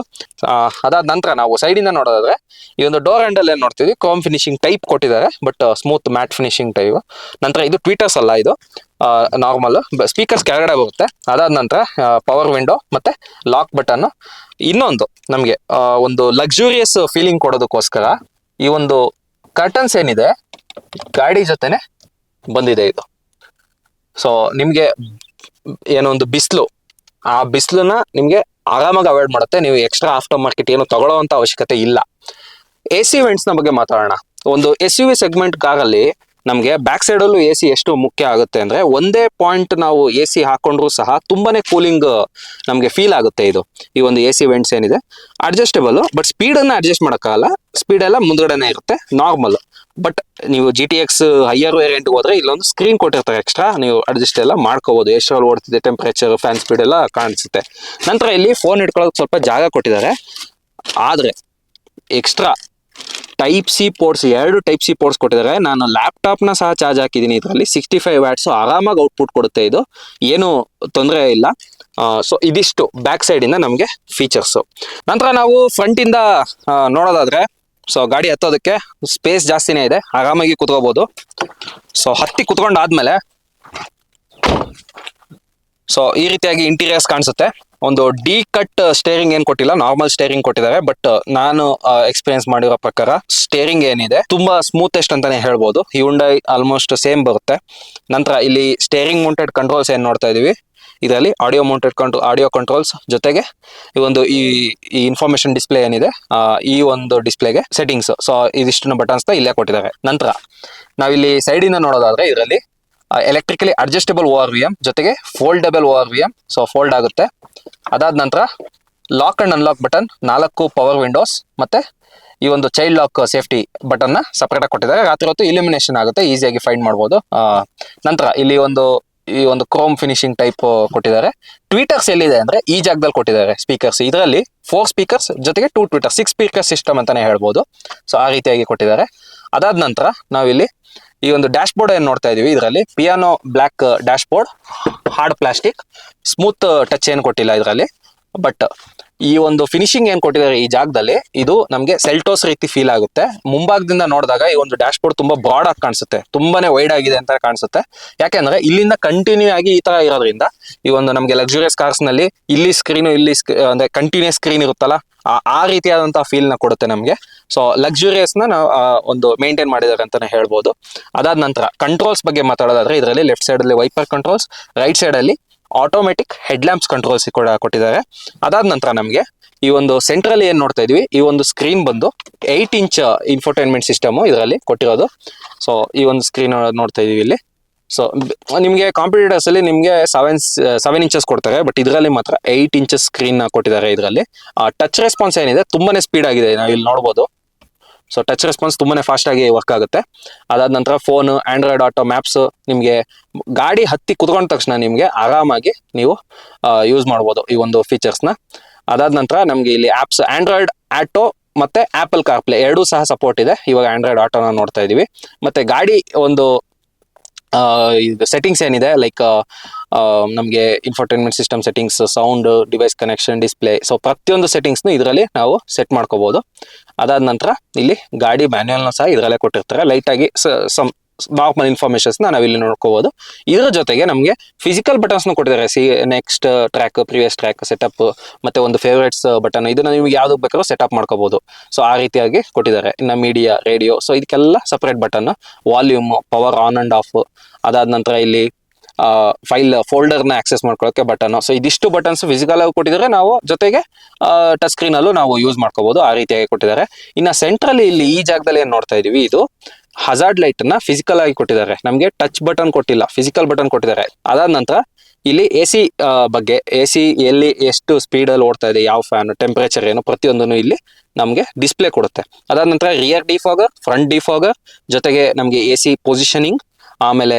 ಅದಾದ ನಂತರ ನಾವು ಸೈಡ್ ಇಂದ ನೋಡೋದಾದ್ರೆ ಈ ಒಂದು ಡೋರ್ ಹ್ಯಾಂಡಲ್ ಏನ್ ನೋಡ್ತೀವಿ, ಕ್ರೋಮ್ ಫಿನಿಶಿಂಗ್ ಟೈಪ್ ಕೊಟ್ಟಿದ್ದಾರೆ, but smooth mat finishing type. ನಂತರ ಇದು ಟ್ವೀಟರ್ಸ್ ಅಲ್ಲ, ಇದು ನಾರ್ಮಲ್ ಸ್ಪೀಕರ್ಸ್ ಕೆಳಗಡೆ ಬರುತ್ತೆ. ಅದಾದ ನಂತರ ಪವರ್ ವಿಂಡೋ ಮತ್ತೆ ಲಾಕ್ ಬಟನ್. ಇನ್ನೊಂದು ನಮಗೆ ಒಂದು ಲಕ್ಸುರಿಯಸ್ ಫೀಲಿಂಗ್ ಕೊಡೋದಕ್ಕೋಸ್ಕರ ಈ ಒಂದು ಕರ್ಟನ್ಸ್ ಏನಿದೆ ಗಾಡಿ ಜೊತೆನೆ ಬಂದಿದೆ ಇದು. ಸೊ ನಿಮ್ಗೆ ಏನೋ ಒಂದು ಬಿಸಿಲು, ಆ ಬಿಸಿಲನ್ನ ನಿಮ್ಗೆ ಆರಾಮಾಗಿ ಅವಾಯ್ಡ್ ಮಾಡುತ್ತೆ. ನೀವು ಎಕ್ಸ್ಟ್ರಾ ಆಫ್ಟರ್ ಮಾರ್ಕೆಟ್ ಏನು ತಗೊಳ್ಳೋವಂತ ಅವಶ್ಯಕತೆ ಇಲ್ಲ. AC ವೆಂಟ್ಸ್ ನ ಬಗ್ಗೆ ಮಾತಾಡೋಣ. ಒಂದು SUV ಸೆಗ್ಮೆಂಟ್ ಕಾರಲ್ಲಿ ನಮ್ಗೆ ಬ್ಯಾಕ್ ಸೈಡ್ ಅಲ್ಲೂ AC ಎಷ್ಟು ಮುಖ್ಯ ಆಗುತ್ತೆ ಅಂದ್ರೆ, ಒಂದೇ ಪಾಯಿಂಟ್ ನಾವು AC ಹಾಕೊಂಡ್ರು ಸಹ ತುಂಬಾನೇ ಕೂಲಿಂಗ್ ನಮ್ಗೆ ಫೀಲ್ ಆಗುತ್ತೆ. ಇದು ಈ ಒಂದು AC ವೆಂಟ್ಸ್ ಏನಿದೆ ಅಡ್ಜಸ್ಟಬಲ್, ಬಟ್ ಸ್ಪೀಡ್ ಅನ್ನ ಅಡ್ಜಸ್ಟ್ ಮಾಡಕ್ಕಾಗಲ್ಲ. ಸ್ಪೀಡ್ ಎಲ್ಲ ಮುಂದ್ಗಡೆನೆ ಇರುತ್ತೆ ನಾರ್ಮಲ್. ಬಟ್ ನೀವು GTX ಹೈಯರ್ ವೇರಿಯಂಟ್ ಹೋದ್ರೆ ಇಲ್ಲೊಂದು ಸ್ಕ್ರೀನ್ ಕೊಟ್ಟಿರ್ತಾರೆ ಎಕ್ಸ್ಟ್ರಾ, ನೀವು ಅಡ್ಜಸ್ಟ್ ಎಲ್ಲ ಮಾಡ್ಕೋಬಹುದು. ಎಷ್ಟರಲ್ಲಿ ಓಡ್ತಿದೆ, ಟೆಂಪರೇಚರ್, ಫ್ಯಾನ್ ಸ್ಪೀಡ್ ಎಲ್ಲ ಕಾಣಿಸುತ್ತೆ. ನಂತರ ಇಲ್ಲಿ ಫೋನ್ ಇಟ್ಕೊಳ್ಳೋಕೆ ಸ್ವಲ್ಪ ಜಾಗ ಕೊಟ್ಟಿದ್ದಾರೆ. ಆದ್ರೆ extra Type-C ports, 2 Type-C ports ಕೊಟ್ಟಿದ್ದಾರೆ. ನಾನು ಲ್ಯಾಪ್ಟಾಪ್ ನ ಸಹ ಚಾರ್ಜ್ ಹಾಕಿದ್ದೀನಿ. ಇದರಲ್ಲಿ 65 ವ್ಯಾಟ್ಸ್ ಆರಾಮಾಗಿ ಔಟ್ಪುಟ್ ಕೊಡುತ್ತೆ. ಇದು ಏನು ತೊಂದರೆ ಇಲ್ಲ. ಸೊ ಇದಿಷ್ಟು ಬ್ಯಾಕ್ ಸೈಡ್ ಇಂದ ನಮಗೆ ಫೀಚರ್ಸ್. ನಂತರ ನಾವು ಫ್ರಂಟ್ ಇಂದ ನೋಡೋದಾದ್ರೆ, ಸೊ ಗಾಡಿ ಹತ್ತೋದಕ್ಕೆ ಸ್ಪೇಸ್ ಜಾಸ್ತಿನೇ ಇದೆ, ಆರಾಮಾಗಿ ಕುತ್ಕೋಬಹುದು. ಸೊ ಹತ್ತಿ ಕುತ್ಕೊಂಡಾದ್ಮೇಲೆ ಸೊ ಈ ರೀತಿಯಾಗಿ ಇಂಟೀರಿಯರ್ಸ್ ಕಾಣಿಸುತ್ತೆ. ಒಂದು ಡಿ ಕಟ್ ಸ್ಟೇರಿಂಗ್ ಏನ್ ಕೊಟ್ಟಿಲ್ಲ, ನಾರ್ಮಲ್ ಸ್ಟೇರಿಂಗ್ ಕೊಟ್ಟಿದ್ದಾರೆ. ಬಟ್ ನಾನು ಎಕ್ಸ್ಪೀರಿಯನ್ಸ್ ಮಾಡಿರೋ ಪ್ರಕಾರ ಸ್ಟೇರಿಂಗ್ ಏನಿದೆ ತುಂಬಾ ಸ್ಮೂತೆಸ್ಟ್ ಅಂತಾನೆ ಹೇಳ್ಬೋದು. ಹ್ಯುಂಡೈ ಆಲ್ಮೋಸ್ಟ್ ಸೇಮ್ ಬರುತ್ತೆ. ನಂತರ ಇಲ್ಲಿ ಸ್ಟೇರಿಂಗ್ ಮೌಂಟೆಡ್ ಕಂಟ್ರೋಲ್ಸ್ ಏನ್ ನೋಡ್ತಾ ಇದೀವಿ, ಇದರಲ್ಲಿ ಆಡಿಯೋ ಕಂಟ್ರೋಲ್ಸ್ ಜೊತೆಗೆ ಈ ಇನ್ಫಾರ್ಮೇಶನ್ ಡಿಸ್ಪ್ಲೇ ಏನಿದೆ, ಈ ಒಂದು ಡಿಸ್ಪ್ಲೇಗೆ ಸೆಟ್ಟಿಂಗ್ಸ್. ಸೊ ಇದಿಷ್ಟು ಬಟನ್ಸ್ ಇಲ್ಲೇ ಕೊಟ್ಟಿದ್ದಾರೆ. ನಂತರ ನಾವಿಲ್ಲಿ ಸೈಡ್ ಇಂದ ನೋಡೋದಾದ್ರೆ ಇದರಲ್ಲಿ ಎಲೆಕ್ಟ್ರಿಕಲಿ ಅಡ್ಜಸ್ಟಬಲ್ ORVM ಜೊತೆಗೆ ಫೋಲ್ಡಬಲ್ ORVM, ಸೊ ಫೋಲ್ಡ್ ಆಗುತ್ತೆ. ಅದಾದ ನಂತರ lock and unlock button, 4 power Windows, ಮತ್ತೆ ಈ ಒಂದು ಚೈಲ್ಡ್ ಲಾಕ್ ಸೇಫ್ಟಿ ಬಟನ್ ನ ಸಪರೇಟ್ ಆಗಿ ಕೊಟ್ಟಿದ್ದಾರೆ. ರಾತ್ರಿ ಹೊತ್ತು ಇಲ್ಯುಮಿನೇಷನ್ ಆಗುತ್ತೆ, ಈಸಿಯಾಗಿ ಫೈಂಡ್ ಮಾಡ್ಬೋದು. ನಂತರ ಇಲ್ಲಿ ಈ ಒಂದು ಕ್ರೋಮ್ ಫಿನಿಶಿಂಗ್ ಟೈಪ್ ಕೊಟ್ಟಿದ್ದಾರೆ. ಟ್ವೀಟರ್ಸ್ ಎಲ್ಲಿದೆ ಅಂದ್ರೆ ಈ ಜಾಗದಲ್ಲಿ ಕೊಟ್ಟಿದ್ದಾರೆ ಸ್ಪೀಕರ್ಸ್. ಇದರಲ್ಲಿ 4 ಸ್ಪೀಕರ್ಸ್ ಜೊತೆಗೆ 2 ಟ್ವೀಟರ್, 6 ಸ್ಪೀಕರ್ ಸಿಸ್ಟಮ್ ಅಂತಾನೆ ಹೇಳ್ಬೋದು. ಸೊ ಆ ರೀತಿಯಾಗಿ ಕೊಟ್ಟಿದ್ದಾರೆ. ಅದಾದ ನಂತರ ನಾವಿಲ್ಲಿ ಈ ಒಂದು ಡ್ಯಾಶ್ ಬೋರ್ಡ್ ಏನ್ ನೋಡ್ತಾ ಇದೀವಿ, ಇದರಲ್ಲಿ piano black dashboard, hard plastic, smooth touch ಏನ್ ಕೊಟ್ಟಿಲ್ಲ ಇದರಲ್ಲಿ. ಬಟ್ ಈ ಒಂದು ಫಿನಿಶಿಂಗ್ ಏನ್ ಕೊಟ್ಟಿದ್ದಾರೆ ಈ ಜಾಗದಲ್ಲಿ, ಇದು ನಮಗೆ ಸೆಲ್ಟೋಸ್ ರೀತಿ ಫೀಲ್ ಆಗುತ್ತೆ. ಮುಂಭಾಗದಿಂದ ನೋಡಿದಾಗ ಈ ಒಂದು ಡ್ಯಾಶ್ ಬೋರ್ಡ್ ತುಂಬಾ ಬ್ರಾಡ್ ಆಗಿ ಕಾಣಿಸುತ್ತೆ, ತುಂಬಾನೇ ವೈಡ್ ಆಗಿದೆ ಅಂತ ಕಾಣಿಸುತ್ತೆ. ಯಾಕೆಂದ್ರೆ ಇಲ್ಲಿಂದ ಕಂಟಿನ್ಯೂ ಆಗಿ ಈ ತರ ಇರೋದ್ರಿಂದ ಈ ಒಂದು ನಮಗೆ ಲಕ್ಸುರಿಯಸ್ ಕಾರ್ಸ್ ನಲ್ಲಿ ಇಲ್ಲಿ ಸ್ಕ್ರೀನ್, ಅಂದ್ರೆ ಕಂಟಿನ್ಯೂಸ್ ಸ್ಕ್ರೀನ್ ಇರುತ್ತಲ್ಲ, ಆ ರೀತಿಯಾದಂತಹ ಫೀಲ್ ನ ಕೊಡುತ್ತೆ ನಮಗೆ. ಸೊ ಲಕ್ಸುರಿಯಸ್ ನ ನಾವು ಒಂದು ಮೇಂಟೈನ್ ಮಾಡಿದ್ದಾರೆ ಅಂತಾನೆ ಹೇಳ್ಬೋದು. ಅದಾದ ನಂತರ ಕಂಟ್ರೋಲ್ಸ್ ಬಗ್ಗೆ ಮಾತಾಡೋದಾದ್ರೆ ಇದರಲ್ಲಿ ಲೆಫ್ಟ್ ಸೈಡ್ ಅಲ್ಲಿ ವೈಪರ್ ಕಂಟ್ರೋಲ್ಸ್, ರೈಟ್ ಸೈಡ್ ಅಲ್ಲಿ ಆಟೋಮೆಟಿಕ್ ಹೆಡ್ ಲ್ಯಾಂಪ್ಸ್ ಕಂಟ್ರೋಲ್ಸ್ ಕೂಡ ಕೊಟ್ಟಿದ್ದಾರೆ. ಅದಾದ ನಂತರ ನಮಗೆ ಈ ಒಂದು ಸೆಂಟ್ರಲ್ಲಿ ಏನ್ ನೋಡ್ತಾ ಇದೀವಿ, ಈ ಒಂದು ಸ್ಕ್ರೀನ್ ಬಂದು 8 ಇಂಚ್ ಇನ್ಫೋಟೈನ್ಮೆಂಟ್ ಸಿಸ್ಟಮ್ ಇದರಲ್ಲಿ ಕೊಟ್ಟಿರೋದು. ಸೊ ಈ ಒಂದು ಸ್ಕ್ರೀನ್ ನೋಡ್ತಾ ಇದೀವಿ ಇಲ್ಲಿ. ಸೊ ನಿಮಗೆ ಕಾಂಪಿಟೇಟರ್ಸ್ ಅಲ್ಲಿ ನಿಮಗೆ 7 ಇಂಚಸ್ ಕೊಡ್ತಾರೆ, ಬಟ್ ಇದರಲ್ಲಿ ಮಾತ್ರ 8 ಇಂಚಸ್ ಸ್ಕ್ರೀನ್ ಕೊಟ್ಟಿದ್ದಾರೆ. ಇದರಲ್ಲಿ ಟಚ್ ರೆಸ್ಪಾನ್ಸ್ ಏನಿದೆ ತುಂಬಾನೇ ಸ್ಪೀಡ್ ಆಗಿದೆ, ನಾವು ಇಲ್ಲಿ ನೋಡ್ಬೋದು. ಸೊ ಟಚ್ ರೆಸ್ಪಾನ್ಸ್ ತುಂಬಾನೇ ಫಾಸ್ಟ್ ಆಗಿ ವರ್ಕ್ ಆಗುತ್ತೆ. ಅದಾದ ನಂತರ ಫೋನ್, ಆಂಡ್ರಾಯ್ಡ್ ಆಟೋ, ಮ್ಯಾಪ್ಸ್, ನಿಮಗೆ ಗಾಡಿ ಹತ್ತಿ ಕುತ್ಕೊಂಡ ತಕ್ಷಣ ನಿಮಗೆ ಆರಾಮಾಗಿ ನೀವು ಯೂಸ್ ಮಾಡ್ಬೋದು ಈ ಒಂದು ಫೀಚರ್ಸ್ನ. ಅದಾದ ನಂತರ ನಮಗೆ ಇಲ್ಲಿ ಆಪ್ಸ್, ಆಂಡ್ರಾಯ್ಡ್ ಆಟೋ ಮತ್ತೆ ಆಪಲ್ ಕಾರ್ಪ್ಲೇ ಎರಡೂ ಸಹ ಸಪೋರ್ಟ್ ಇದೆ. ಇವಾಗ ಆಂಡ್ರಾಯ್ಡ್ ಆಟೋನ ನೋಡ್ತಾ ಇದೀವಿ. ಮತ್ತೆ ಗಾಡಿ ಒಂದು ಸೆಟ್ಟಿಂಗ್ಸ್ ಏನಿದೆ, ಲೈಕ್ ನಮಗೆ infotainment system settings, sound, device connection, display, so ಪ್ರತಿಯೊಂದು ಸೆಟ್ಟಿಂಗ್ಸ್ನು ಇದರಲ್ಲಿ ನಾವು ಸೆಟ್ ಮಾಡ್ಕೋಬಹುದು. ಅದಾದ ನಂತರ ಇಲ್ಲಿ ಗಾಡಿ ಮ್ಯಾನ್ಯುಯಲ್ನ ಸಹ ಇದರಲ್ಲೇ ಕೊಟ್ಟಿರ್ತಾರೆ. ಲೈಟ್ ಆಗಿ ನಾರ್ಮಲ್ ಇನ್ಫಾರ್ಮೇಶನ್ಸ್ ನಾವಿಲ್ಲಿ ನೋಡ್ಕೋಬಹುದು. ಇದರ ಜೊತೆಗೆ ನಮಗೆ ಫಿಸಿಕಲ್ ಬಟನ್ಸ್ ಕೊಟ್ಟಿದ್ದಾರೆ. Next track, previous track, setup, ಮತ್ತೆ ಒಂದು ಫೇವರೇಟ್ಸ್ ಬಟನ್. ಇದನ್ನ ನೀವು ಯಾವ್ದಕ್ಕೆ ಬೇಕಾದ್ರೂ ಸೆಟಪ್ ಮಾಡ್ಕೋಬಹುದು. ಸೊ ಆ ರೀತಿಯಾಗಿ ಕೊಟ್ಟಿದ್ದಾರೆ. ಇನ್ನು ಮೀಡಿಯಾ, ರೇಡಿಯೋ, ಸೊ ಇದಕ್ಕೆಲ್ಲ separate button, volume, power on and of. ಅದಾದ ನಂತರ ಇಲ್ಲಿ ಫೈಲ್ ಫೋಲ್ಡರ್ ನ ಆಕ್ಸೆಸ್ ಮಾಡ್ಕೊಳ್ಳೋಕೆ ಬಟನ್. ಸೊ ಇದಿಷ್ಟು ಬಟನ್ಸ್ ಫಿಸಿಕಲ್ ಆಗಿ ಕೊಟ್ಟಿದ್ದಾರೆ. ನಾವು ಜೊತೆಗೆ ಟಚ್ ಸ್ಕ್ರೀನ್ ಅಲ್ಲೂ ನಾವು ಯೂಸ್ ಮಾಡ್ಕೋಬಹುದು, ಆ ರೀತಿಯಾಗಿ ಕೊಟ್ಟಿದ್ದಾರೆ. ಇನ್ನ ಸೆಂಟ್ರಲ್ಲಿ ಇಲ್ಲಿ ಈ ಜಾಗದಲ್ಲಿ ಏನ್ ನೋಡ್ತಾ ಇದೀವಿ, ಇದು ಹಜಾರ್ಡ್ ಲೈಟ್ ನ ಫಿಸಿಕಲ್ ಆಗಿ ಕೊಟ್ಟಿದ್ದಾರೆ. ನಮಗೆ ಟಚ್ ಬಟನ್ ಕೊಟ್ಟಿಲ್ಲ, ಫಿಸಿಕಲ್ ಬಟನ್ ಕೊಟ್ಟಿದ್ದಾರೆ. ಅದಾದ ನಂತರ ಇಲ್ಲಿ AC ಬಗ್ಗೆ, AC ಎಲ್ಲಿ ಎಷ್ಟು ಸ್ಪೀಡ್ ಅಲ್ಲಿ ಓಡ್ತಾ ಇದೆ, ಯಾವ ಫ್ಯಾನ್, ಟೆಂಪರೇಚರ್ ಏನು, ಪ್ರತಿಯೊಂದನ್ನು ಇಲ್ಲಿ ನಮಗೆ ಡಿಸ್ಪ್ಲೇ ಕೊಡುತ್ತೆ. ಅದಾದ ನಂತರ ರಿಯರ್ ಡಿಫಾಗರ್, ಫ್ರಂಟ್ ಡಿಫಾಗರ್, ಜೊತೆಗೆ ನಮಗೆ AC ಪೊಸಿಷನಿಂಗ್, ಆಮೇಲೆ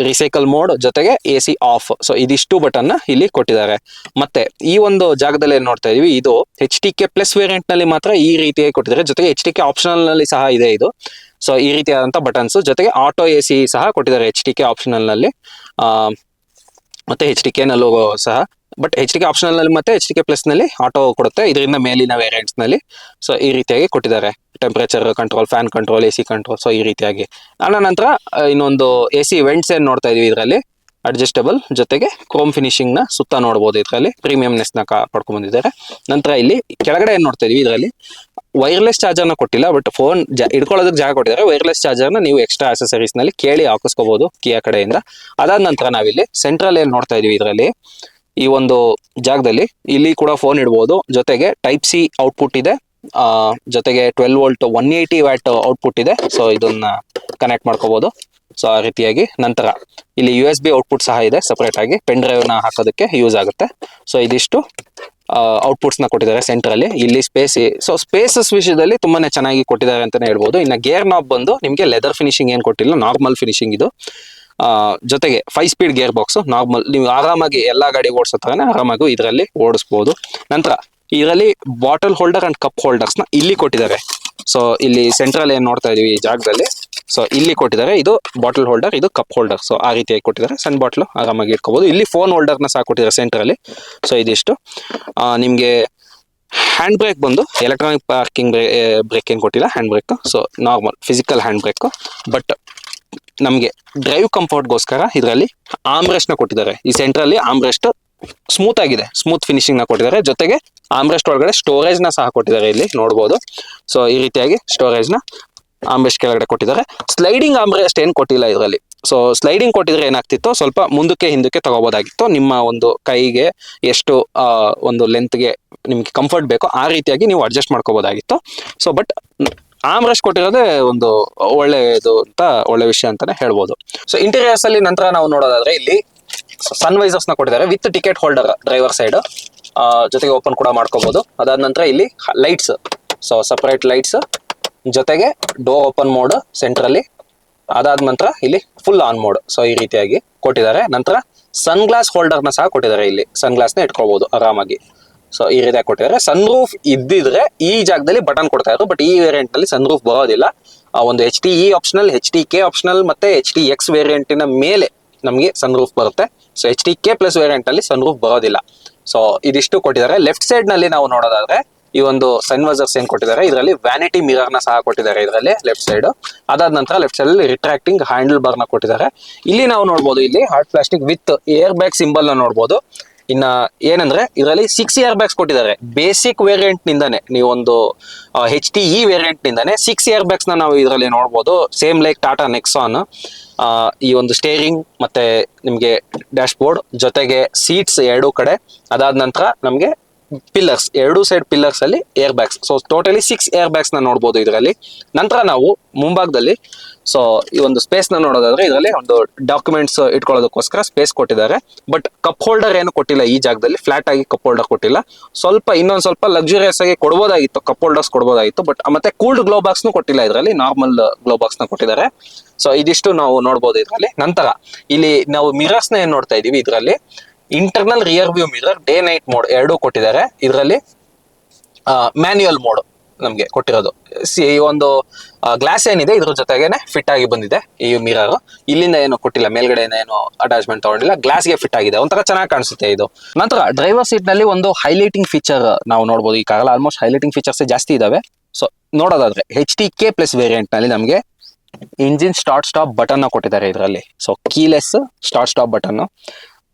ರಿಸೈಕಲ್ ಮೋಡ್, ಜೊತೆಗೆ AC ಆಫ್. ಸೊ ಇದಿಷ್ಟು ಬಟನ್ ಇಲ್ಲಿ ಕೊಟ್ಟಿದ್ದಾರೆ. ಮತ್ತೆ ಈ ಒಂದು ಜಾಗದಲ್ಲಿ ಏನ್ ನೋಡ್ತಾ ಇದೀವಿ, ಇದು HTK ಪ್ಲಸ್ ವೇರಿಯಂಟ್ ನಲ್ಲಿ ಮಾತ್ರ ಈ ರೀತಿಯಾಗಿ ಕೊಟ್ಟಿದ್ದಾರೆ. ಜೊತೆಗೆ HTK ಆಪ್ಷನಲ್ ನಲ್ಲಿ ಸಹ ಇದೆ ಇದು. ಸೊ ಈ ರೀತಿಯಾದಂತಹ ಬಟನ್ಸ್, ಜೊತೆಗೆ ಆಟೋ AC ಸಹ ಕೊಟ್ಟಿದ್ದಾರೆ HTK ಆಪ್ಷನಲ್ ನಲ್ಲಿ, ಮತ್ತೆ HTK ನಲ್ಲೂ ಸಹ. ಬಟ್ HTK ಆಪ್ಷನಲ್ ನಲ್ಲಿ ಮತ್ತೆ HTK ಪ್ಲಸ್ ನಲ್ಲಿ ಆಟೋ ಕೊಡುತ್ತೆ, ಇದರಿಂದ ಮೇಲಿನ ವೇರಿಯಂಟ್ಸ್ ನಲ್ಲಿ. ಸೊ ಈ ರೀತಿಯಾಗಿ ಕೊಟ್ಟಿದ್ದಾರೆ. Temperature control, fan control, AC control, so ಈ ರೀತಿಯಾಗಿ. ಆನ ನಂತರ ಇನ್ನೊಂದು AC ವೆಂಟ್ಸ್ ಏನ್ ನೋಡ್ತಾ ಇದೀವಿ, ಇದರಲ್ಲಿ ಅಡ್ಜಸ್ಟಬಲ್, ಜೊತೆಗೆ ಕ್ರೋಮ್ ಫಿನಿಶಿಂಗ್ ನ ಸುತ್ತ ನೋಡಬಹುದು. ಇದರಲ್ಲಿ ಪ್ರೀಮಿಯಂನೆಸ್ ನ ಪಡ್ಕೊಂಡ್ ಬಂದಿದ್ದಾರೆ. ನಂತರ ಇಲ್ಲಿ ಕೆಳಗಡೆ ಏನ್ ನೋಡ್ತಾ ಇದೀವಿ, ಇದರಲ್ಲಿ ವೈರ್ಲೆಸ್ ಚಾರ್ಜರ್ ನ ಕೊಟ್ಟಿಲ್ಲ, ಬಟ್ ಫೋನ್ ಇಟ್ಕೊಳ್ಳೋದಕ್ಕೆ ಜಾಗ ಕೊಟ್ಟಿದ್ದಾರೆ. ವೈರ್ಲೆಸ್ ಚಾರ್ಜರ್ ನ ನೀವು ಎಕ್ಸ್ಟ್ರಾ ಆಕ್ಸೆಸರೀಸ್ ನಲ್ಲಿ ಕೇಳಿ ಹಾಕಿಸ್ಕೋಬಹುದು ಕಿಯಾ ಕಡೆಯಿಂದ. ಅದಾದ ನಂತರ ನಾವಿಲ್ಲಿ ಸೆಂಟ್ರಲ್ ಏನ್ ನೋಡ್ತಾ ಇದೀವಿ, ಇದರಲ್ಲಿ ಈ ಒಂದು ಜಾಗದಲ್ಲಿ ಇಲ್ಲಿ ಕೂಡ ಫೋನ್ ಇಡಬಹುದು. ಜೊತೆಗೆ Type-C ಔಟ್ಪುಟ್ ಇದೆ, ಜೊತೆಗೆ 12 ವೋಲ್ಟ್ 180 ವ್ಯಾಟ್ ಔಟ್ಪುಟ್ ಇದೆ. ಸೊ ಇದನ್ನ ಕನೆಕ್ಟ್ ಮಾಡ್ಕೋಬಹುದು. ಸೊ ಆ ರೀತಿಯಾಗಿ ನಂತರ ಇಲ್ಲಿ USB ಔಟ್ಪುಟ್ ಸಹ ಇದೆ ಸಪರೇಟ್ ಆಗಿ, ಪೆನ್ ಡ್ರೈವ್ ನ ಹಾಕೋದಕ್ಕೆ ಯೂಸ್ ಆಗುತ್ತೆ. ಸೊ ಇದಿಷ್ಟು ಔಟ್ಪುಟ್ಸ್ ನ ಕೊಟ್ಟಿದ್ದಾರೆ ಸೆಂಟ್ರಲ್ಲಿ. ಇಲ್ಲಿ ಸ್ಪೇಸಸ್ ವಿಷಯದಲ್ಲಿ ತುಂಬಾನೇ ಚೆನ್ನಾಗಿ ಕೊಟ್ಟಿದ್ದಾರೆ ಅಂತಾನೆ ಹೇಳ್ಬೋದು. ಇನ್ನು ಗೇರ್ ನಾಬ್ ಬಂದು ನಿಮಗೆ ಲೆದರ್ ಫಿನಿಶಿಂಗ್ ಏನ್ ಕೊಟ್ಟಿಲ್ಲ, ನಾರ್ಮಲ್ ಫಿನಿಶಿಂಗ್ ಇದು. ಜೊತೆಗೆ 5 ಸ್ಪೀಡ್ ಗೇರ್ ಬಾಕ್ಸ್, ನಾರ್ಮಲ್, ನೀವು ಆರಾಮಾಗಿ ಎಲ್ಲಾ ಗಾಡಿ ಓಡಿಸೋ ತರನೇ ಆರಾಮಾಗಿ ಇದರಲ್ಲಿ ಓಡಿಸಬಹುದು. ನಂತರ ಇದರಲ್ಲಿ bottle holder and cup holders ನ ಇಲ್ಲಿ ಕೊಟ್ಟಿದ್ದಾರೆ. ಸೊ ಇಲ್ಲಿ ಸೆಂಟ್ರಲ್ ಏನ್ ನೋಡ್ತಾ ಇದೀವಿ ಈ ಜಾಗದಲ್ಲಿ, ಸೊ ಇಲ್ಲಿ ಕೊಟ್ಟಿದ್ದಾರೆ. ಇದು ಬಾಟಲ್ ಹೋಲ್ಡರ್, ಇದು ಕಪ್ ಹೋಲ್ಡರ್. ಸೊ ಆ ರೀತಿಯಾಗಿ ಕೊಟ್ಟಿದ್ದಾರೆ. ಸಣ್ಣ ಬಾಟ್ಲು ಆರಾಮಾಗಿ ಇಟ್ಕೋಬಹುದು. ಇಲ್ಲಿ ಫೋನ್ ಹೋಲ್ಡರ್ ನ ಸಹ ಕೊಟ್ಟಿದ್ದಾರೆ ಸೆಂಟ್ರಲ್ಲಿ. ಸೊ ಇದಿಷ್ಟು ನಿಮ್ಗೆ ಹ್ಯಾಂಡ್ ಬ್ರೇಕ್ ಬಂದು ಎಲೆಕ್ಟ್ರಾನಿಕ್ ಪಾರ್ಕಿಂಗ್ ಬ್ರೇಕ್ ಏನ್ ಕೊಟ್ಟಿಲ್ಲ, hand break. So normal physical hand break. But ನಮಗೆ ಡ್ರೈವ್ ಕಂಫರ್ಟ್ಗೋಸ್ಕರ ಇದರಲ್ಲಿ ಆಮ್ರೆಸ್ಟ್ ನ ಕೊಟ್ಟಿದ್ದಾರೆ. ಈ ಸೆಂಟ್ರಲ್ಲಿ ಆಮ್ರೆಸ್ಟ್ ಸ್ಮೂತ್ ಆಗಿದೆ, ಸ್ಮೂತ್ ಫಿನಿಶಿಂಗ್ ನ ಕೊಟ್ಟಿದ್ದಾರೆ. ಜೊತೆಗೆ ಆಮ್ರೆಸ್ಟ್ ಒಳಗಡೆ ಸ್ಟೋರೇಜ್ ನ ಸಹ ಕೊಟ್ಟಿದ್ದಾರೆ, ಇಲ್ಲಿ ನೋಡಬಹುದು. ಸೊ ಈ ರೀತಿಯಾಗಿ ಸ್ಟೋರೇಜ್ ನ ಆಮ್ರೆಸ್ಟ್ ಕೆಳಗಡೆ ಕೊಟ್ಟಿದ್ದಾರೆ. ಸ್ಲೈಡಿಂಗ್ ಆಮ್ರೆಸ್ಟ್ ಏನ್ ಕೊಟ್ಟಿಲ್ಲ ಇದರಲ್ಲಿ. ಸೊ ಸ್ಲೈಡಿಂಗ್ ಕೊಟ್ಟಿದ್ರೆ ಏನಾಗ್ತಿತ್ತು, ಸ್ವಲ್ಪ ಮುಂದಕ್ಕೆ ಹಿಂದಕ್ಕೆ ತಗೋಬಹುದಾಗಿತ್ತು. ನಿಮ್ಮ ಒಂದು ಕೈಗೆ ಎಷ್ಟು ಒಂದು ಲೆಂತ್ಗೆ ನಿಮ್ಗೆ ಕಂಫರ್ಟ್ ಬೇಕೋ ಆ ರೀತಿಯಾಗಿ ನೀವು ಅಡ್ಜಸ್ಟ್ ಮಾಡ್ಕೋಬಹುದಾಗಿತ್ತು. ಸೊ ಬಟ್ ಆಮ್ರೆಸ್ಟ್ ಕೊಟ್ಟಿರೋದೇ ಒಂದು ಒಳ್ಳೆಯದು ಅಂತ, ಒಳ್ಳೆ ವಿಷಯ ಅಂತಾನೆ ಹೇಳ್ಬೋದು. ಸೊ ಇಂಟೀರಿಯರ್ಸ್ ಅಲ್ಲಿ ನಂತರ ನಾವು ನೋಡೋದಾದ್ರೆ ಇಲ್ಲಿ ಸನ್ ವೈಸರ್ಸ್ ನ ಕೊಟ್ಟಿದ್ದಾರೆ with ticket holder driver side, ಜೊತೆಗೆ ಓಪನ್ ಕೂಡ ಮಾಡ್ಕೋಬಹುದು. ಅದಾದ ನಂತರ ಇಲ್ಲಿ ಲೈಟ್ಸ್, ಸೊ ಸಪರೇಟ್ ಲೈಟ್ಸ್, ಜೊತೆಗೆ ಡೋರ್ ಓಪನ್ ಮೋಡ್ ಸೆಂಟ್ರಲ್ಲಿ. ಅದಾದ ನಂತರ ಇಲ್ಲಿ ಫುಲ್ ಆನ್ ಮೋಡ್. ಸೊ ಈ ರೀತಿಯಾಗಿ ಕೊಟ್ಟಿದ್ದಾರೆ. ನಂತರ ಸನ್ ಗ್ಲಾಸ್ ಹೋಲ್ಡರ್ ನ ಸಹ ಕೊಟ್ಟಿದ್ದಾರೆ. ಇಲ್ಲಿ ಸನ್ ಗ್ಲಾಸ್ ನ ಇಟ್ಕೋಬಹುದು ಆರಾಮಾಗಿ. ಸೊ ಈ ರೀತಿಯಾಗಿ ಕೊಟ್ಟಿದ್ದಾರೆ. ಸನ್ ರೂಫ್ ಇದ್ದಿದ್ರೆ ಈ ಜಾಗದಲ್ಲಿ ಬಟನ್ ಕೊಡ್ತಾ ಇದ್ರು, ಬಟ್ ಈ ವೇರಿಯಂಟ್ ನಲ್ಲಿ ಸನ್ ರೂಫ್ ಬರೋದಿಲ್ಲ. ಒಂದು HDE ಆಪ್ಷನಲ್, HDK ಆಪ್ಷನಲ್ ಮತ್ತೆ HDX ವೇರಿಯಂಟಿನ ಮೇಲೆ ನಮಗೆ ಸನ್ ರೂಫ್ ಬರುತ್ತೆ. ಸೊ HDK ಪ್ಲಸ್ ವೇರಿಯಂಟ್ ಅಲ್ಲಿ ಸನ್ ರೂಫ್ ಬರೋದಿಲ್ಲ. ಸೊ ಇದಿಷ್ಟು ಕೊಟ್ಟಿದ್ದಾರೆ. ಲೆಫ್ಟ್ ಸೈಡ್ ನಲ್ಲಿ ನಾವು ನೋಡೋದಾದ್ರೆ ಈ ಒಂದು ಸನ್ ವೈಸರ್ಸ್ ಏನ್ ಕೊಟ್ಟಿದ್ದಾರೆ, ಇದರಲ್ಲಿ ವ್ಯಾನಿಟಿ ಮಿರರ್ ನ ಸಹ ಕೊಟ್ಟಿದ್ದಾರೆ ಇದರಲ್ಲಿ ಲೆಫ್ಟ್ ಸೈಡ್. ಅದಾದ ನಂತರ ಲೆಫ್ಟ್ ಸೈಡ್ ಅಲ್ಲಿ ರಿಟ್ರಾಕ್ಟಿಂಗ್ ಹ್ಯಾಂಡಲ್ ಬಾರ್ ನ ಕೊಟ್ಟಿದ್ದಾರೆ. ಇಲ್ಲಿ ನಾವು ನೋಡಬಹುದು, ಇಲ್ಲಿ hard plastic with air bag symbol ನ ನೋಡಬಹುದು. ಇನ್ನ ಏನಂದ್ರೆ ಇದರಲ್ಲಿ 6 ಏರ್ ಬ್ಯಾಗ್ಸ್ ಕೊಟ್ಟಿದ್ದಾರೆ. ಬೇಸಿಕ್ ವೇರಿಯಂಟ್ ನಿಂದಾನೆ, ನೀವೊಂದು HDE ವೇರಿಯಂಟ್ ನಿಂದಾನೆ 6 ಏರ್ ಬ್ಯಾಗ್ಸ್ ನ ನಾವು ಇದರಲ್ಲಿ ನೋಡಬಹುದು. Same like Tata Nexon. ಈ ಒಂದು ಸ್ಟೇರಿಂಗ್ ಮತ್ತೆ ನಿಮ್ಗೆ ಡ್ಯಾಶ್ ಬೋರ್ಡ್, ಜೊತೆಗೆ ಸೀಟ್ಸ್ ಎರಡೂ ಕಡೆ. ಅದಾದ ನಂತರ ನಮ್ಗೆ ಪಿಲ್ಲರ್ಸ್, ಎರಡು ಸೈಡ್ ಪಿಲ್ಲರ್ಸ್ ಅಲ್ಲಿ air bags. So totally 6 air bags ನ ನೋಡಬಹುದು ಇದರಲ್ಲಿ. ನಂತರ ನಾವು ಮುಂಭಾಗದಲ್ಲಿ ಸೊ ಈ ಒಂದು ಸ್ಪೇಸ್ ನ ನೋಡೋದಾದ್ರೆ ಇದರಲ್ಲಿ ಒಂದು ಡಾಕ್ಯುಮೆಂಟ್ಸ್ ಇಟ್ಕೊಳ್ಳೋದಕ್ಕೋಸ್ಕರ ಸ್ಪೇಸ್ ಕೊಟ್ಟಿದ್ದಾರೆ. ಬಟ್ ಕಪ್ ಹೋಲ್ಡರ್ ಏನು ಕೊಟ್ಟಿಲ್ಲ ಈ ಜಾಗದಲ್ಲಿ, ಫ್ಲಾಟ್ ಆಗಿ ಕಪ್ ಹೋಲ್ಡರ್ ಕೊಟ್ಟಿಲ್ಲ. ಇನ್ನೊಂದ್ ಸ್ವಲ್ಪ ಲಕ್ಸುರಿಯಸ್ ಆಗಿ ಕೊಡ್ಬೋದಾಗಿತ್ತು, ಕಪ್ ಹೋಲ್ಡರ್ಸ್ ಕೊಡ್ಬೋದಾಗಿತ್ತು. ಬಟ್ ಮತ್ತೆ ಕೂಲ್ಡ್ ಗ್ಲೋ ಬಾಕ್ಸ್ ನು ಕೊಟ್ಟಿಲ್ಲ ಇದರಲ್ಲಿ, ನಾರ್ಮಲ್ ಗ್ಲೋ ಬಾಕ್ಸ್ ನ ಕೊಟ್ಟಿದ್ದಾರೆ. ಸೊ ಇದಿಷ್ಟು ನಾವು ನೋಡಬಹುದು ಇದರಲ್ಲಿ. ನಂತರ ಇಲ್ಲಿ ನಾವು ಮಿರರ್ಸ್ ನ ಏನ್ ನೋಡ್ತಾ ಇದೀವಿ, ಇದರಲ್ಲಿ internal rear view mirror, day night mode ಎರಡೂ ಕೊಟ್ಟಿದ್ದಾರೆ. ಇದರಲ್ಲಿ ಮ್ಯಾನ್ಯುಯಲ್ ಮೋಡ್ ನಮ್ಗೆ ಕೊಟ್ಟಿರೋದು. ಈ ಒಂದು ಗ್ಲಾಸ್ ಏನಿದೆ ಇದ್ರ ಜೊತೆಗೇನೆ ಫಿಟ್ ಆಗಿ ಬಂದಿದೆ ಈ ಮಿರರ್. ಇಲ್ಲಿಂದ ಏನು ಕೊಟ್ಟಿಲ್ಲ, ಮೇಲ್ಗಡೆ ಏನು ಅಟ್ಯಾಚ್ಮೆಂಟ್ ತಗೊಂಡಿಲ್ಲ, ಗ್ಲಾಸ್ಗೆ ಫಿಟ್ ಆಗಿದೆ. ಒಂಥರ ಚೆನ್ನಾಗಿ ಕಾಣಿಸುತ್ತೆ ಇದು. ನಂತರ ಡ್ರೈವರ್ ಸೀಟ್ ನಲ್ಲಿ ಒಂದು ಹೈಲೈಟಿಂಗ್ ಫೀಚರ್ ನಾವು ನೋಡಬಹುದು. ಈ ಕಾರಲ್ಲಿ ಆಲ್ಮೋಸ್ಟ್ ಹೈಲೈಟಿಂಗ್ ಫೀಚರ್ಸ್ ಜಾಸ್ತಿ ಇದಾವೆ. ಸೊ ನೋಡೋದಾದ್ರೆ HDK ಪ್ಲಸ್ ವೇರಿಯಂಟ್ ನಲ್ಲಿ ನಮಗೆ ಇಂಜಿನ್ ಸ್ಟಾರ್ಟ್ ಸ್ಟಾಪ್ ಬಟನ್ ನ ಕೊಟ್ಟಿದ್ದಾರೆ ಇದರಲ್ಲಿ. So keyless start stop button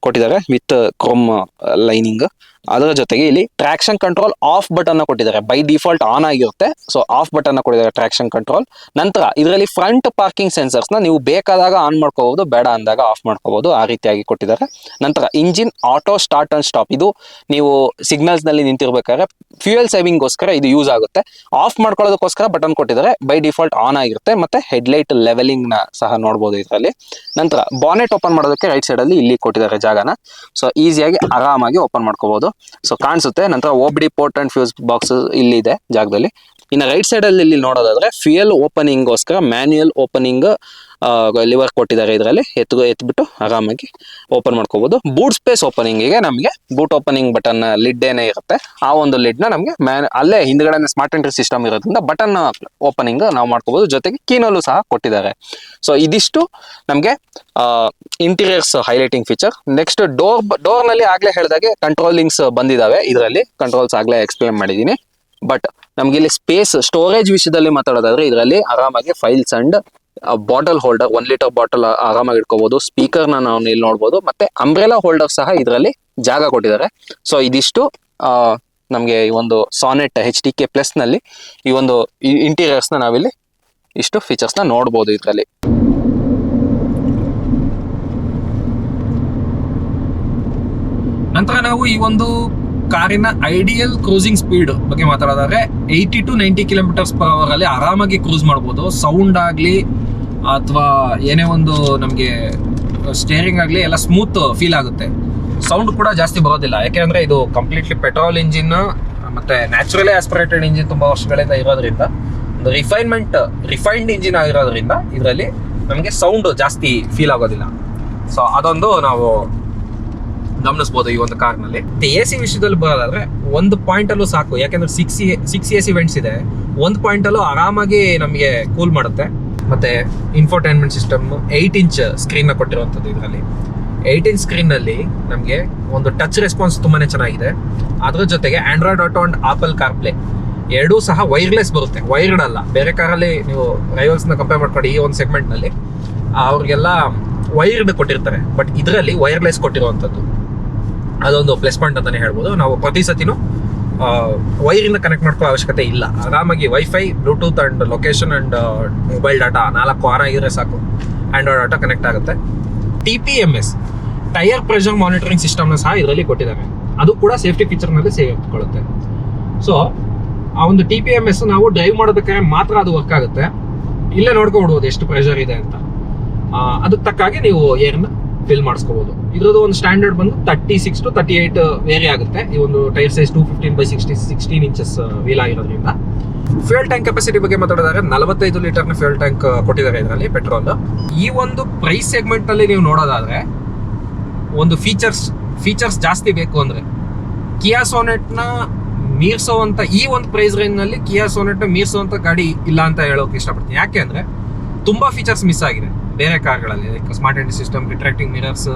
ಕೊಟ್ಟಿದ್ದಾರೆ ವಿತ್ ಕ್ರೋಮ್ ಲೈನಿಂಗ್. ಅದರ ಜೊತೆಗೆ ಇಲ್ಲಿ ಟ್ರಾಕ್ಷನ್ ಕಂಟ್ರೋಲ್ ಆಫ್ ಬಟನ್ ನ ಕೊಟ್ಟಿದ್ದಾರೆ. ಬೈ ಡಿಫಾಲ್ಟ್ ಆನ್ ಆಗಿರುತ್ತೆ. ಸೊ ಆಫ್ ಬಟನ್ ನ ಕೊಟ್ಟಿದ್ದಾರೆ ಟ್ರಾಕ್ಷನ್ ಕಂಟ್ರೋಲ್. ನಂತರ ಇದರಲ್ಲಿ ಫ್ರಂಟ್ ಪಾರ್ಕಿಂಗ್ ಸೆನ್ಸರ್ಸ್ ನ ನೀವು ಬೇಕಾದಾಗ ಆನ್ ಮಾಡ್ಕೋಬಹುದು, ಬೇಡ ಅಂದಾಗ ಆಫ್ ಮಾಡ್ಕೋಬಹುದು, ಆ ರೀತಿಯಾಗಿ ಕೊಟ್ಟಿದ್ದಾರೆ. ನಂತರ engine auto start and stop, ಇದು ನೀವು ಸಿಗ್ನಲ್ಸ್ ನಲ್ಲಿ ನಿಂತಿರ್ಬೇಕಾದ್ರೆ ಫ್ಯೂಯಲ್ ಸೇವಿಂಗ್ ಗೋಸ್ಕರ ಇದು ಯೂಸ್ ಆಗುತ್ತೆ. ಆಫ್ ಮಾಡ್ಕೊಳ್ಳೋದಕ್ಕೋಸ್ಕರ ಬಟನ್ ಕೊಟ್ಟಿದ್ದಾರೆ. ಬೈ ಡಿಫಾಲ್ಟ್ ಆನ್ ಆಗಿರುತ್ತೆ. ಮತ್ತೆ ಹೆಡ್ಲೈಟ್ ಲೆವೆಲಿಂಗ್ ನ ಸಹ ನೋಡಬಹುದು ಇದರಲ್ಲಿ. ನಂತರ ಬಾನೆಟ್ ಓಪನ್ ಮಾಡೋದಕ್ಕೆ ರೈಟ್ ಸೈಡ್ ಅಲ್ಲಿ ಇಲ್ಲಿ ಕೊಟ್ಟಿದ್ದಾರೆ ಜಾಗನ. ಸೊ ಈಸಿಯಾಗಿ ಆರಾಮಾಗಿ ಓಪನ್ ಮಾಡ್ಕೋಬಹುದು. ಸೊ ಕಾಣಿಸುತ್ತೆ. ನಂತರ OBD port and fuse box ಇಲ್ಲಿ ಇದೆ ಜಾಗದಲ್ಲಿ. ಇನ್ನು ರೈಟ್ ಸೈಡ್ ಅಲ್ಲಿ ಇಲ್ಲಿ ನೋಡೋದಾದ್ರೆ ಫ್ಯೂಯಲ್ ಓಪನಿಂಗ್ ಗೋಸ್ಕರ ಮ್ಯಾನ್ಯುಯಲ್ ಓಪನಿಂಗ್ ಲಿವರ್ ಕೊಟ್ಟಿದ್ದಾರೆ ಇದರಲ್ಲಿ. ಎತ್ಬಿಟ್ಟು ಆರಾಮಾಗಿ ಓಪನ್ ಮಾಡ್ಕೋಬಹುದು. ಬೂಟ್ ಸ್ಪೇಸ್ ಓಪನಿಂಗ್ ಗೆ ನಮಗೆ ಬೂಟ್ ಓಪನಿಂಗ್ ಬಟನ್ ಲಿಡ್ ಏನೇ ಇರುತ್ತೆ, ಆ ಒಂದು ಲಿಡ್ ನ ನಮಗೆ ಅಲ್ಲೇ ಹಿಂದ್ಗಡೆ ಸ್ಮಾರ್ಟ್ ಎಂಟ್ರಿ ಸಿಸ್ಟಮ್ ಇರೋದ್ರಿಂದ ಬಟನ್ ಓಪನಿಂಗ್ ನಾವು ಮಾಡ್ಕೋಬಹುದು. ಜೊತೆಗೆ ಕೀನಲ್ಲೂ ಸಹ ಕೊಟ್ಟಿದ್ದಾರೆ. ಸೊ ಇದಿಷ್ಟು ನಮಗೆ interiors highlighting feature. Next door ನಲ್ಲಿ ಆಗ್ಲೇ ಹೇಳಿದಾಗೆ ಕಂಟ್ರೋಲಿಂಗ್ಸ್ ಬಂದಿದಾವೆ ಇದರಲ್ಲಿ. ಕಂಟ್ರೋಲ್ಸ್ ಆಗ್ಲೇ ಎಕ್ಸ್ಪ್ಲೇನ್ ಮಾಡಿದೀನಿ. ಬಟ್ ನಮ್ಗೆ ಇಲ್ಲಿ ಸ್ಪೇಸ್ ಸ್ಟೋರೇಜ್ ವಿಷಯದಲ್ಲಿ ಮಾತಾಡೋದಾದ್ರೆ ಇದರಲ್ಲಿ ಆರಾಮಾಗಿ files and bottle holder, 1 litre bottle ಆರಾಮಾಗಿ ಇಟ್ಕೋಬಹುದು. ಸ್ಪೀಕರ್ ನ ನಾವು ಇಲ್ಲಿ ನೋಡಬಹುದು. ಮತ್ತೆ ಅಂಬ್ರೆಲಾ ಹೋಲ್ಡರ್ ಸಹ ಇದರಲ್ಲಿ ಜಾಗ ಕೊಟ್ಟಿದ್ದಾರೆ. ಸೊ ಇದಿಷ್ಟು ನಮ್ಗೆ ಈ ಒಂದು ಸಾನೆಟ್ HDK ಪ್ಲಸ್ ನಲ್ಲಿ ಈ ಒಂದು ಇಂಟೀರಿಯರ್ಸ್ ನ ನಾವಿಲ್ಲಿ ಇಷ್ಟು ಫೀಚರ್ಸ್ ನ ನೋಡಬಹುದು ಇದರಲ್ಲಿ. ನಂತರ ನಾವು ಈ ಒಂದು ಕಾರಿನ ಐಡಿಯಲ್ ಕ್ರೂಸಿಂಗ್ ಸ್ಪೀಡ್ ಬಗ್ಗೆ ಮಾತಾಡೋದಾದ್ರೆ 80 to 90 km/h ಅಲ್ಲಿ ಆರಾಮಾಗಿ ಕ್ರೂಸ್ ಮಾಡ್ಬೋದು. ಸೌಂಡ್ ಆಗ್ಲಿ ಅಥವಾ ಏನೇ ಒಂದು ನಮಗೆ ಸ್ಟೇರಿಂಗ್ ಆಗಲಿ ಎಲ್ಲ ಸ್ಮೂತ್ ಫೀಲ್ ಆಗುತ್ತೆ. ಸೌಂಡ್ ಕೂಡ ಜಾಸ್ತಿ ಬರೋದಿಲ್ಲ, ಯಾಕೆಂದ್ರೆ ಇದು ಕಂಪ್ಲೀಟ್ಲಿ ಪೆಟ್ರೋಲ್ ಇಂಜಿನ್ ಮತ್ತೆ ನ್ಯಾಚುರಲಿ ಆಸ್ಪಿರೇಟೆಡ್ ಇಂಜಿನ್ ತುಂಬಾ ವರ್ಷಗಳಿಂದ ಇರೋದ್ರಿಂದ, ಒಂದು ರಿಫೈನ್ಡ್ ಇಂಜಿನ್ ಆಗಿರೋದ್ರಿಂದ ಇದರಲ್ಲಿ ನಮಗೆ ಸೌಂಡ್ ಜಾಸ್ತಿ ಫೀಲ್ ಆಗೋದಿಲ್ಲ. ಸೊ ಅದೊಂದು ನಾವು ಗಮನಿಸಬಹುದು ಈ ಒಂದು ಕಾರ್ನಲ್ಲಿ. AC ವಿಷಯದಲ್ಲಿ ಬರೋದಾದ್ರೆ ಒಂದು ಪಾಯಿಂಟ್ ಅಲ್ಲೂ ಸಾಕು, ಯಾಕಂದ್ರೆ 6 AC ವೆಂಟ್ಸ್ ಇದೆ. ಒಂದು ಪಾಯಿಂಟ್ ಅಲ್ಲೂ ಆರಾಮಾಗಿ ನಮಗೆ ಕೂಲ್ ಮಾಡುತ್ತೆ. ಮತ್ತೆ ಇನ್ಫೋಟೈನ್ಮೆಂಟ್ ಸಿಸ್ಟಮ್ 8 ಇಂಚ್ ಸ್ಕ್ರೀನ್ ನ ಕೊಟ್ಟಿರುವಂತದ್ದು ಇದರಲ್ಲಿ. 8 ಇಂಚ್ ಸ್ಕ್ರೀನ್ ನಲ್ಲಿ ನಮಗೆ ಒಂದು ಟಚ್ ರೆಸ್ಪಾನ್ಸ್ ತುಂಬಾನೇ ಚೆನ್ನಾಗಿದೆ. ಅದ್ರ ಜೊತೆಗೆ Android auto and apple CarPlay ಎರಡೂ ಸಹ ವೈರ್ಲೆಸ್ ಬರುತ್ತೆ, ವೈರ್ಡ್ ಅಲ್ಲ. ಬೇರೆ ಕಾರಲ್ಲಿ ನೀವು ರೈವಲ್ಸ್ ನ ಕಂಪೇರ್ ಮಾಡ್ಕೊಂಡು ಈ ಒಂದು ಸೆಗ್ಮೆಂಟ್ ನಲ್ಲಿ ಅವ್ರಿಗೆಲ್ಲ ವೈರ್ಡ್ ಕೊಟ್ಟಿರ್ತಾರೆ, ಬಟ್ ಇದರಲ್ಲಿ ವೈರ್ಲೆಸ್ ಕೊಟ್ಟಿರುವಂಥದ್ದು ಅದೊಂದು ಪ್ಲಸ್ ಪಾಯಿಂಟ್ ಅಂತಲೇ ಹೇಳ್ಬೋದು. ನಾವು ಪ್ರತಿ ಸತಿನೂ ವೈರಿಂದ ಕನೆಕ್ಟ್ ಮಾಡ್ಕೊಳ್ಳೋ ಅವಶ್ಯಕತೆ ಇಲ್ಲ. ಆರಾಮಾಗಿ wifi, Bluetooth and location and mobile data 4 on ಆಗಿದ್ರೆ ಸಾಕು, ಆ್ಯಂಡ್ರಾಯ್ಡ್ ಡಾಟಾ ಕನೆಕ್ಟ್ ಆಗುತ್ತೆ. TPMS ಟೈರ್ ಪ್ರೆಷರ್ ಮಾನಿಟರಿಂಗ್ ಸಿಸ್ಟಮ್ನ ಸಹ ಇದರಲ್ಲಿ ಕೊಟ್ಟಿದ್ದಾರೆ. ಅದು ಕೂಡ ಸೇಫ್ಟಿ ಫೀಚರ್ನಲ್ಲಿ ಸೇರಿಕೊಳ್ಳುತ್ತೆ. ಸೊ ಆ ಒಂದು TPMS ನಾವು ಡ್ರೈವ್ ಮಾಡೋದಕ್ಕೆ ಮಾತ್ರ ಅದು ವರ್ಕ್ ಆಗುತ್ತೆ. ಇಲ್ಲೇ ನೋಡ್ಕೊಬಿಡ್ಬೋದು ಎಷ್ಟು ಪ್ರೆಷರ್ ಇದೆ ಅಂತ. ಅದಕ್ಕೆ ತಕ್ಕಾಗಿ ನೀವು ಏರ್ನ ಫಿಲ್ ಮಾಡಿಸ್ಕೋಬಹುದು. ಇದ್ರದ್ದು ಒಂದು ಸ್ಟ್ಯಾಂಡರ್ಡ್ ಬಂದು 36 to 38 ವೇರಿ ಆಗುತ್ತೆ. ಈ ಒಂದು ಟೈರ್ ಸೈಜ್ 215/16 ಇಂಚಸ್ ವೀಲ್ ಆಗಿರೋದ್ರಿಂದ. ಫ್ಯೂಯಲ್ ಟ್ಯಾಂಕ್ ಕೆಪಾಸಿಟಿ ಬಗ್ಗೆ ಮಾತಾಡಿದರೆ 45 ಲೀಟರ್ನ ಫ್ಯೂಯಲ್ ಟ್ಯಾಂಕ್ ಕೊಟ್ಟಿದ್ದಾರೆ ಇದರಲ್ಲಿ ಪೆಟ್ರೋಲ್. ಈ ಒಂದು ಪ್ರೈಸ್ ಸೆಗ್ಮೆಂಟ್ ನಲ್ಲಿ ನೀವು ನೋಡೋದಾದ್ರೆ ಒಂದು ಫೀಚರ್ಸ್ ಜಾಸ್ತಿ ಬೇಕು ಅಂದ್ರೆ ಕಿಯಾ ಸೋನೆಟ್ನ ಮೀರ್ಸೋವಂತ ಈ ಒಂದು ಪ್ರೈಸ್ ರೇಂಜ್ ನಲ್ಲಿ ಕಿಯಾ ಸೋನೆಟ್ನ ಮೀರ್ಸೋವಂತ ಗಾಡಿ ಇಲ್ಲ ಅಂತ ಹೇಳೋಕೆ ಇಷ್ಟಪಡ್ತೀನಿ. ಯಾಕೆ ಅಂದ್ರೆ ತುಂಬಾ ಫೀಚರ್ಸ್ ಮಿಸ್ ಆಗಿದೆ ಬೇರೆ ಕಾರ್ಗಳಲ್ಲಿ. Like smart entry system, retracting mirrors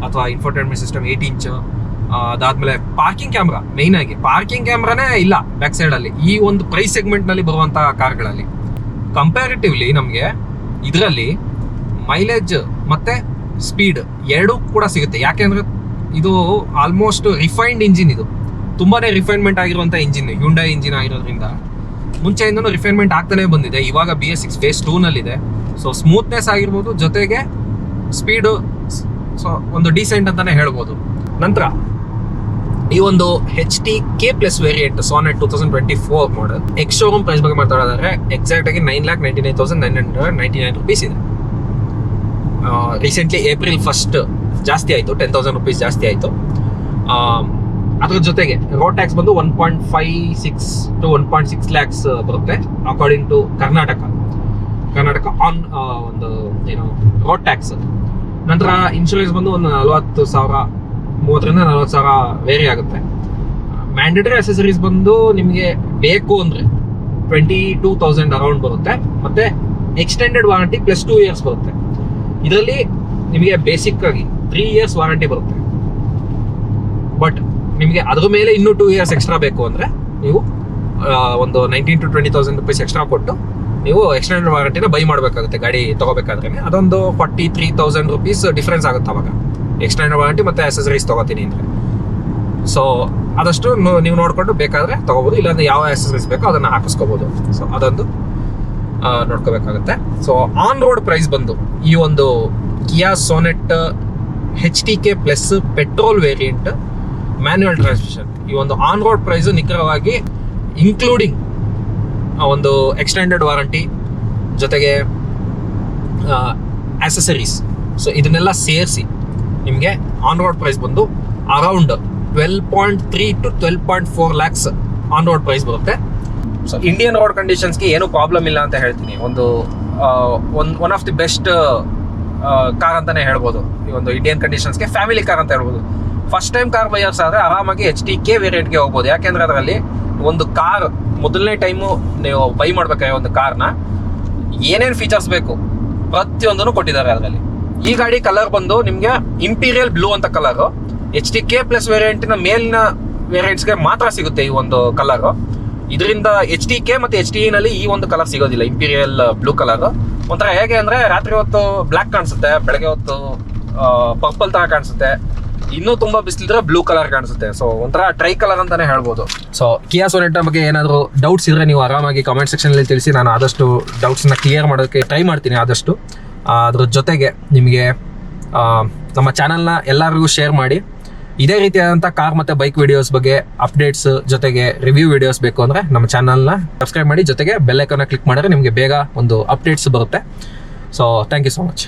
ಅಥವಾ ಇನ್ಫೋಟೈನ್ಮೆಂಟ್ ಸಿಸ್ಟಮ್ 8 ಇಂಚ್, ಅದಾದ್ಮೇಲೆ ಪಾರ್ಕಿಂಗ್ ಕ್ಯಾಮ್ರಾ, ಮೇಯ್ನ್ ಆಗಿ ಪಾರ್ಕಿಂಗ್ ಕ್ಯಾಮ್ರಾನೇ ಇಲ್ಲ ಬ್ಯಾಕ್ ಸೈಡ್ ಅಲ್ಲಿ ಈ ಒಂದು ಪ್ರೈಸ್ ಸೆಗ್ಮೆಂಟ್ ನಲ್ಲಿ ಬರುವಂತಹ ಕಾರ್ಗಳಲ್ಲಿ. ಕಂಪ್ಯಾರಿಟಿವ್ಲಿ ನಮಗೆ ಇದರಲ್ಲಿ ಮೈಲೇಜ್ ಮತ್ತೆ ಸ್ಪೀಡ್ ಎರಡೂ ಕೂಡ ಸಿಗುತ್ತೆ. ಯಾಕೆಂದ್ರೆ ಇದು ಆಲ್ಮೋಸ್ಟ್ ರಿಫೈನ್ಡ್ ಇಂಜಿನ್, ಇದು ತುಂಬಾನೇ ರಿಫೈನ್ಮೆಂಟ್ ಆಗಿರುವಂತ ಇಂಜಿನ್, ಹ್ಯುಂಡೈ ಇಂಜಿನ್ ಆಗಿರೋದ್ರಿಂದ ಮುಂಚೆಯಿಂದನೂ ರಿಫೈನ್ಮೆಂಟ್ ಆಗ್ತಾನೆ ಬಂದಿದೆ. ಇವಾಗ BS6 ಫೇಸ್ 2 ನಲ್ಲಿದೆ. ಸೊ ಸ್ಮೂತ್ನೆಸ್ ಆಗಿರ್ಬೋದು, ಜೊತೆಗೆ ಸ್ಪೀಡು ಸೊ ಒಂದು ಡೀಸೆಂಟ್ ಅಂತಾನೆ ಹೇಳ್ಬೋದು. ನಂತರ ಈ ಒಂದು HTK plus variant Sonet 2024 model ex showroom price ಬಗ್ಗೆ ಮಾತಾಡೋದಾದ್ರೆ ಎಕ್ಸಾಕ್ಟ್ ಆಗಿ 9,99,999 ರುಪೀಸ್ ಇದೆ. ರೀಸೆಂಟ್ಲಿ April 1 ಜಾಸ್ತಿ ಆಯಿತು, 10,000 ರುಪೀಸ್ ಜಾಸ್ತಿ ಆಯಿತು. ಅದ್ರ ಜೊತೆಗೆ ರೋಡ್ ಟ್ಯಾಕ್ಸ್ ಬಂದು 1.56 to 1.6 ಲ್ಯಾಕ್ಸ್ ಬರುತ್ತೆ ಅಕಾರ್ಡಿಂಗ್ ಟು ಕರ್ನಾಟಕ ಆನ್ ಒಂದು ಏನು ರೋಡ್ ಟ್ಯಾಕ್ಸ್. ನಂತರ ಇನ್ಶೂರೆನ್ಸ್ ಬಂದು ಒಂದು 40,000, 30,000 to 40,000 ವೇರಿ ಆಗುತ್ತೆ. ಮ್ಯಾಂಡೇಟರಿ ಅಸೆಸರೀಸ್ ಬಂದು ನಿಮಗೆ ಬೇಕು ಅಂದ್ರೆ 22,000 ಅರೌಂಡ್ ಬರುತ್ತೆ. ಮತ್ತೆ ಎಕ್ಸ್ಟೆಂಡೆಡ್ ವಾರಂಟಿ ಪ್ಲಸ್ 2 years ಬರುತ್ತೆ. ಇದರಲ್ಲಿ ನಿಮಗೆ ಬೇಸಿಕ್ ಆಗಿ 3 years ವಾರಂಟಿ ಬರುತ್ತೆ. ಬಟ್ ನಿಮಗೆ ಅದ್ರ ಮೇಲೆ ಇನ್ನೂ 2 years ಎಕ್ಸ್ಟ್ರಾ ಬೇಕು ಅಂದ್ರೆ ನೀವು ಒಂದು 19,000 to 20,000 ರುಪೀಸ್ ಎಕ್ಸ್ಟ್ರಾ ಕೊಟ್ಟು ನೀವು ಎಕ್ಸ್ಟೆಂಡೆಡ್ ವಾರಂಟಿನ ಬೈ ಮಾಡಬೇಕಾಗುತ್ತೆ ಗಾಡಿ ತಗೋಬೇಕಾದ್ರೆ. ಅದೊಂದು 43,000 ರುಪೀಸ್ ಡಿಫ್ರೆನ್ಸ್ ಆಗುತ್ತೆ ಅವಾಗ ಎಕ್ಸ್ಟೆಂಡೆಡ್ ವಾರಂಟಿ ಮತ್ತೆ ಅಸೆಸರೀಸ್ ತಗೋತೀನಿ ಅಂದ್ರೆ. ಸೊ ಆದಷ್ಟು ನೀವು ನೋಡ್ಕೊಂಡು ಬೇಕಾದ್ರೆ ತಗೋಬಹುದು, ಇಲ್ಲಾಂದ್ರೆ ಯಾವ ಅಸೆಸರೀಸ್ ಬೇಕೋ ಅದನ್ನ ಹಾಕಿಸ್ಕೋಬಹುದು. ಸೊ ಅದೊಂದು ನೋಡ್ಕೋಬೇಕಾಗುತ್ತೆ. ಸೊ ಆನ್ ರೋಡ್ ಪ್ರೈಸ್ ಬಂದು ಈ ಒಂದು Kia Sonet HTK plus petrol variant manual transmission, ಈ ಒಂದು ಆನ್ ರೋಡ್ ಪ್ರೈಸ್ ನಿಖರವಾಗಿ ಇನ್ಕ್ಲೂಡಿಂಗ್ ಒಂದು ಎಕ್ಸ್ಟೆಂಡೆಡ್ ವಾರಂಟಿ ಜೊತೆಗೆ ಆಕ್ಸೆಸರೀಸ್, ಸೊ ಇದನ್ನೆಲ್ಲ ಸೇರಿಸಿ ನಿಮಗೆ ಆನ್ ರೋಡ್ ಪ್ರೈಸ್ ಬಂದು around 12.3 to 12.4 lakhs on road price ಬರುತ್ತೆ. ಸೊ ಇಂಡಿಯನ್ ರೋಡ್ ಕಂಡೀಷನ್ಸ್ಗೆ ಏನು ಪ್ರಾಬ್ಲಮ್ ಇಲ್ಲ ಅಂತ ಹೇಳ್ತೀನಿ. One of the best car ಅಂತಾನೆ ಹೇಳ್ಬೋದು. ಈ ಒಂದು ಇಂಡಿಯನ್ ಕಂಡೀಷನ್ಸ್ಗೆ ಫ್ಯಾಮಿಲಿ ಕಾರ್ ಅಂತ ಹೇಳ್ಬೋದು. ಫಸ್ಟ್ ಟೈಮ್ ಕಾರ್ ಬೈಯರ್ಸ್ ಆದರೆ ಆರಾಮಾಗಿ HTK ವೇರಿಯಂಟ್ಗೆ ಹೋಗ್ಬೋದು. ಯಾಕೆಂದ್ರೆ ಅದರಲ್ಲಿ ಒಂದು ಕಾರ್ ಮೊದಲನೇ ಟೈಮು ನೀವು ಬೈ ಮಾಡ್ಬೇಕಾದ್ರೆ ಒಂದು ಕಾರ್ನ ಏನೇನು ಫೀಚರ್ಸ್ ಬೇಕು ಪ್ರತಿಯೊಂದನ್ನು ಕೊಟ್ಟಿದ್ದಾರೆ ಅದರಲ್ಲಿ. ಈ ಗಾಡಿ ಕಲರ್ ಬಂದು ನಿಮಗೆ ಇಂಪೀರಿಯಲ್ ಬ್ಲೂ ಅಂತ ಕಲರ್ HTK ಪ್ಲಸ್ ವೇರಿಯಂಟಿನ ಮೇಲಿನ ವೇರಿಯಂಟ್ಸ್ಗೆ ಮಾತ್ರ ಸಿಗುತ್ತೆ ಈ ಒಂದು ಕಲರ್. ಇದರಿಂದ HTK ಮತ್ತೆ HTE ನಲ್ಲಿ ಈ ಒಂದು ಕಲರ್ ಸಿಗೋದಿಲ್ಲ, ಇಂಪೀರಿಯಲ್ ಬ್ಲೂ ಕಲರ್. ಒಂಥರ ಹೇಗೆ ಅಂದ್ರೆ ರಾತ್ರಿ ಹೊತ್ತು ಬ್ಲ್ಯಾಕ್ ಕಾಣಿಸುತ್ತೆ, ಬೆಳಗ್ಗೆ ಹೊತ್ತು ಪರ್ಪಲ್ ತರ ಕಾಣಿಸುತ್ತೆ, ಇನ್ನೂ ತುಂಬಾ ಬಿಸಿಲಿದ್ರೆ ಬ್ಲೂ ಕಲರ್ ಕಾಣಿಸುತ್ತೆ. ಸೊ ಒಂಥರ ಟ್ರೈ ಕಲರ್ ಅಂತಾನೆ ಹೇಳ್ಬೋದು. ಸೊ ಕಿಯಾ ಸೋನೆಟ್ ಬಗ್ಗೆ ಏನಾದರೂ ಡೌಟ್ಸ್ ಇದ್ರೆ ನೀವು ಆರಾಮಾಗಿ ಕಾಮೆಂಟ್ ಸೆಕ್ಷನ್ ಅಲ್ಲಿ ತಿಳಿಸಿ. ನಾನು ಆದಷ್ಟು ಡೌಟ್ಸ್ನ ಕ್ಲಿಯರ್ ಮಾಡೋಕ್ಕೆ ಟ್ರೈ ಮಾಡ್ತೀನಿ ಆದಷ್ಟು. ಅದ್ರ ಜೊತೆಗೆ ನಿಮಗೆ ನಮ್ಮ ಚಾನಲ್ನ ಎಲ್ಲರಿಗೂ ಶೇರ್ ಮಾಡಿ. ಇದೇ ರೀತಿಯಾದಂಥ ಕಾರ್ ಮತ್ತು ಬೈಕ್ ವಿಡಿಯೋಸ್ ಬಗ್ಗೆ ಅಪ್ಡೇಟ್ಸ್ ಜೊತೆಗೆ ರಿವ್ಯೂ ವಿಡಿಯೋಸ್ ಬೇಕು ಅಂದರೆ ನಮ್ಮ ಚಾನಲ್ನ ಸಬ್ಸ್ಕ್ರೈಬ್ ಮಾಡಿ, ಜೊತೆಗೆ ಬೆಲ್ ಐಕಾನ್ನ ಕ್ಲಿಕ್ ಮಾಡಿದ್ರೆ ನಿಮಗೆ ಬೇಗ ಒಂದು ಅಪ್ಡೇಟ್ಸ್ ಬರುತ್ತೆ. So thank you so much.